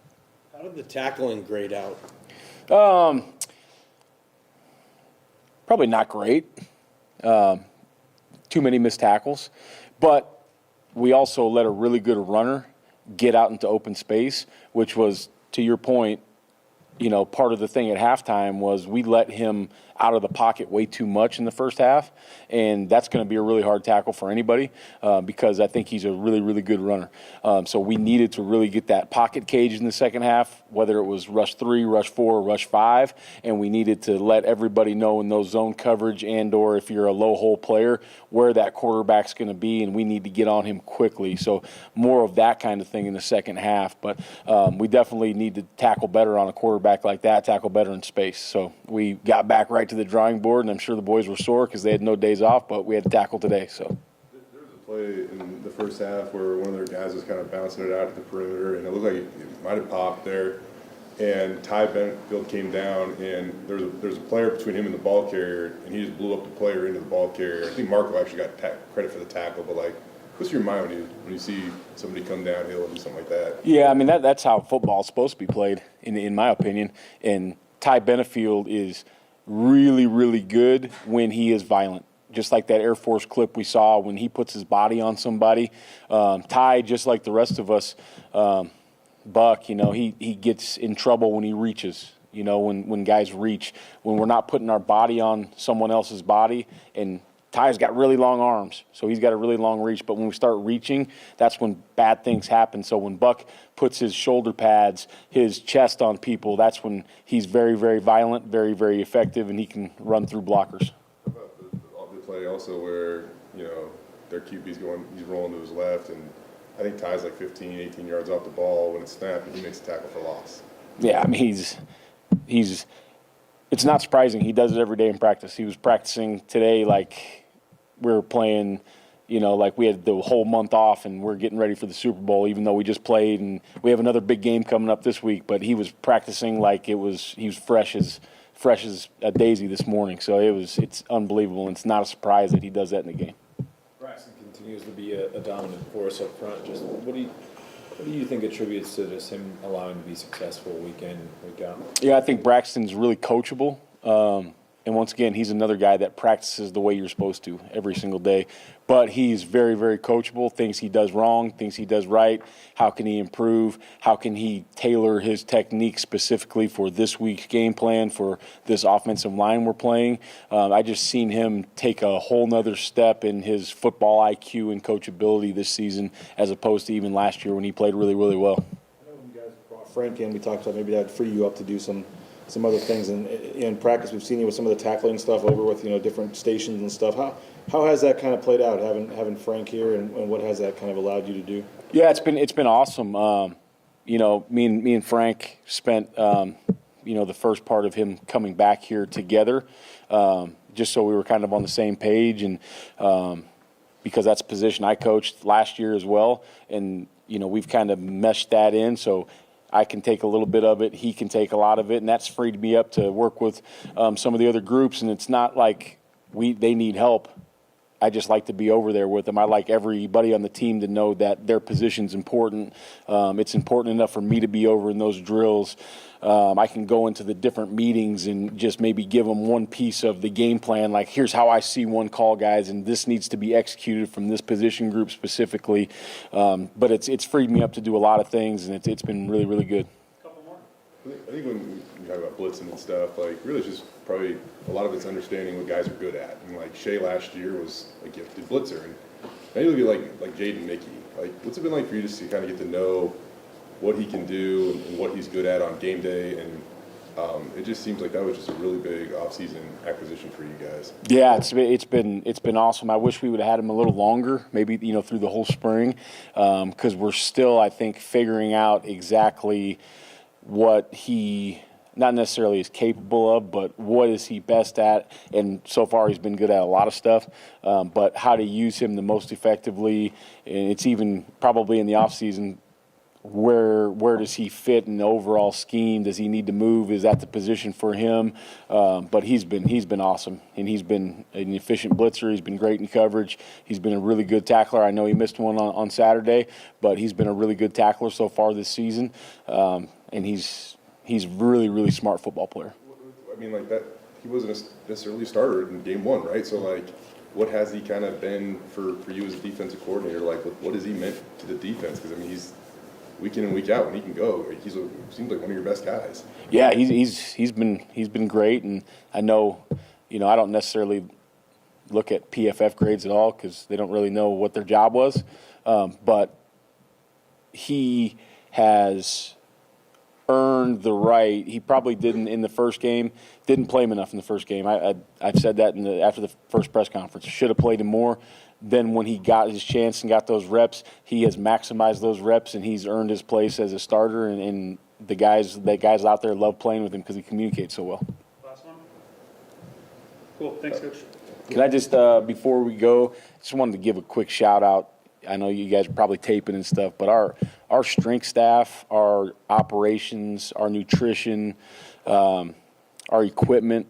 S6: How did the tackling grade out?
S13: Probably not great. Too many missed tackles. But we also let a really good runner get out into open space, which was, to your point, part of the thing at halftime was we let him out of the pocket way too much in the first half, and that's going to be a really hard tackle for anybody because I think he's a really, really good runner. So we needed to really get that pocket cage in the second half, whether it was rush 3, rush 4, rush 5, and we needed to let everybody know in those zone coverage and or if you're a low hole player where that quarterback's going to be, and we need to get on him quickly. So more of that kind of thing in the second half. But we definitely need to tackle better on a quarterback like that, tackle better in space. So we got back right to the drawing board, and I'm sure the boys were sore because they had no days off, but we had to tackle today. So
S2: there was a play in the first half where one of their guys was kind of bouncing it out at the perimeter, and it looked like it might have popped there. And Ty Benefield came down, and there was a player between him and the ball carrier, and he just blew up the player into the ball carrier. I think Marco actually got credit for the tackle, but what's your mind when you see somebody come downhill and do something like that?
S13: Yeah, that's how football's supposed to be played, in my opinion. And Ty Benefield is really, really good when he is violent. Just like that Air Force clip we saw when he puts his body on somebody. Ty, just like the rest of us, Buck, he gets in trouble when he reaches. When guys reach, when we're not putting our body on someone else's body. And Ty's got really long arms, so he's got a really long reach. But when we start reaching, that's when bad things happen. So when Buck puts his shoulder pads, his chest on people, that's when he's very, very violent, very, very effective, and he can run through blockers.
S2: How about the play also where, their QB's he's rolling to his left, and I think Ty's 15, 18 yards off the ball when it's snapped, and he makes a tackle for loss.
S13: Yeah, he's it's not surprising. He does it every day in practice. He was practicing today we were playing, we had the whole month off and we're getting ready for the Super Bowl, even though we just played, and we have another big game coming up this week. But he was practicing he was fresh as a daisy this morning. So it's unbelievable, and it's not a surprise that he does that in the game.
S10: Braxton continues to be a dominant force up front. Just what do you think attributes to just him allowing to be successful week in, week out?
S13: Yeah, I think Braxton's really coachable. And once again, he's another guy that practices the way you're supposed to every single day. But he's very, very coachable, things he does wrong, things he does right. How can he improve? How can he tailor his technique specifically for this week's game plan, for this offensive line we're playing? I just seen him take a whole nother step in his football IQ and coachability this season as opposed to even last year when he played really, really well.
S4: I know when you guys brought Frank in, we talked about maybe that would free you up to do some other things. And in practice, we've seen you with some of the tackling stuff over with, different stations and stuff. How has that kind of played out, having Frank here, and what has that kind of allowed you to do?
S13: Yeah, it's been awesome. Me and Frank spent the first part of him coming back here together, just so we were kind of on the same page, and because that's a position I coached last year as well, and we've kind of meshed that in so I can take a little bit of it, he can take a lot of it, and that's freed me up to work with some of the other groups. And it's not like they need help. I just like to be over there with them. I like everybody on the team to know that their position's important. It's important enough for me to be over in those drills. I can go into the different meetings and just maybe give them one piece of the game plan, like here's how I see one call, guys, and this needs to be executed from this position group specifically. But it's freed me up to do a lot of things, and it's been really, really good.
S2: I think when you talk about blitzing and stuff, like really it's just probably a lot of it's understanding what guys are good at. And like Shea last year was a gifted blitzer, and now you look at like Jaden Mickey. Like, what's it been like for you just to kind of get to know what he can do and what he's good at on game day? And it just seems like that was just a really big offseason acquisition for you guys.
S13: Yeah, it's been awesome. I wish we would have had him a little longer, maybe through the whole spring, because we're still, I think, figuring out exactly what he not necessarily is capable of, but what is he best at. And so far he's been good at a lot of stuff, but how to use him the most effectively. And it's even probably in the offseason, where does he fit in the overall scheme? Does he need to move? Is that the position for him? But he's been awesome, and he's been an efficient blitzer. He's been great in coverage. He's been a really good tackler. I know he missed one on Saturday, but he's been a really good tackler so far this season. And he's really, really smart football player.
S2: I mean, like that, he wasn't necessarily a starter in game one, right? So like, what has he kind of been for you as a defensive coordinator? Like, what has he meant to the defense? Because I mean, he's week in and week out when he can go. Seems like one of your best guys.
S13: Yeah, he's been great, and I know, I don't necessarily look at PFF grades at all because they don't really know what their job was, but he has earned the right. He probably didn't in the first game, didn't play him enough in the first game. I've said that after the first press conference. Should have played him more. Then when he got his chance and got those reps, he has maximized those reps, and he's earned his place as a starter. And the guys out there love playing with him because he communicates so well.
S7: Last one. Cool. Thanks, Coach.
S13: Can I just, before we go, just wanted to give a quick shout out. I know you guys are probably taping and stuff, but our strength staff, our operations, our nutrition, our equipment,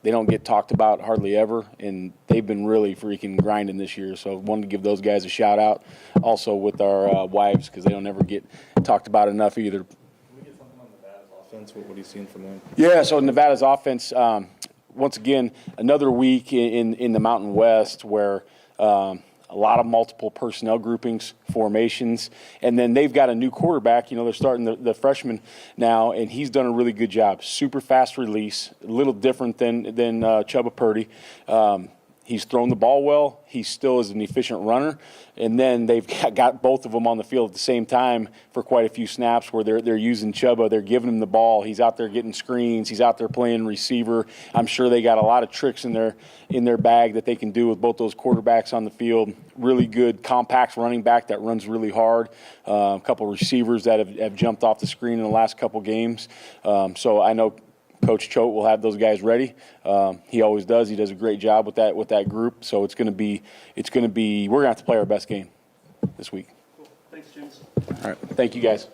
S13: they don't get talked about hardly ever, and they've been really freaking grinding this year. So I wanted to give those guys a shout out. Also with our wives, because they don't ever get talked about enough either.
S4: Can we get something on Nevada's offense? What are you seeing from them?
S13: Yeah, so Nevada's offense, once again, another week in the Mountain West where a lot of multiple personnel groupings, formations, and then they've got a new quarterback. They're starting the freshman now, and he's done a really good job. Super fast release, a little different than Chubba Purdy. He's thrown the ball well. He still is an efficient runner. And then they've got both of them on the field at the same time for quite a few snaps where they're using Chubba. They're giving him the ball. He's out there getting screens. He's out there playing receiver. I'm sure they got a lot of tricks in their bag that they can do with both those quarterbacks on the field. Really good, compact running back that runs really hard. A couple receivers that have jumped off the screen in the last couple games. So I know Coach Choate will have those guys ready. He always does. He does a great job with that group. So we're going to have to play our best game this week.
S7: Cool. Thanks, James.
S13: All right. Thank you, guys.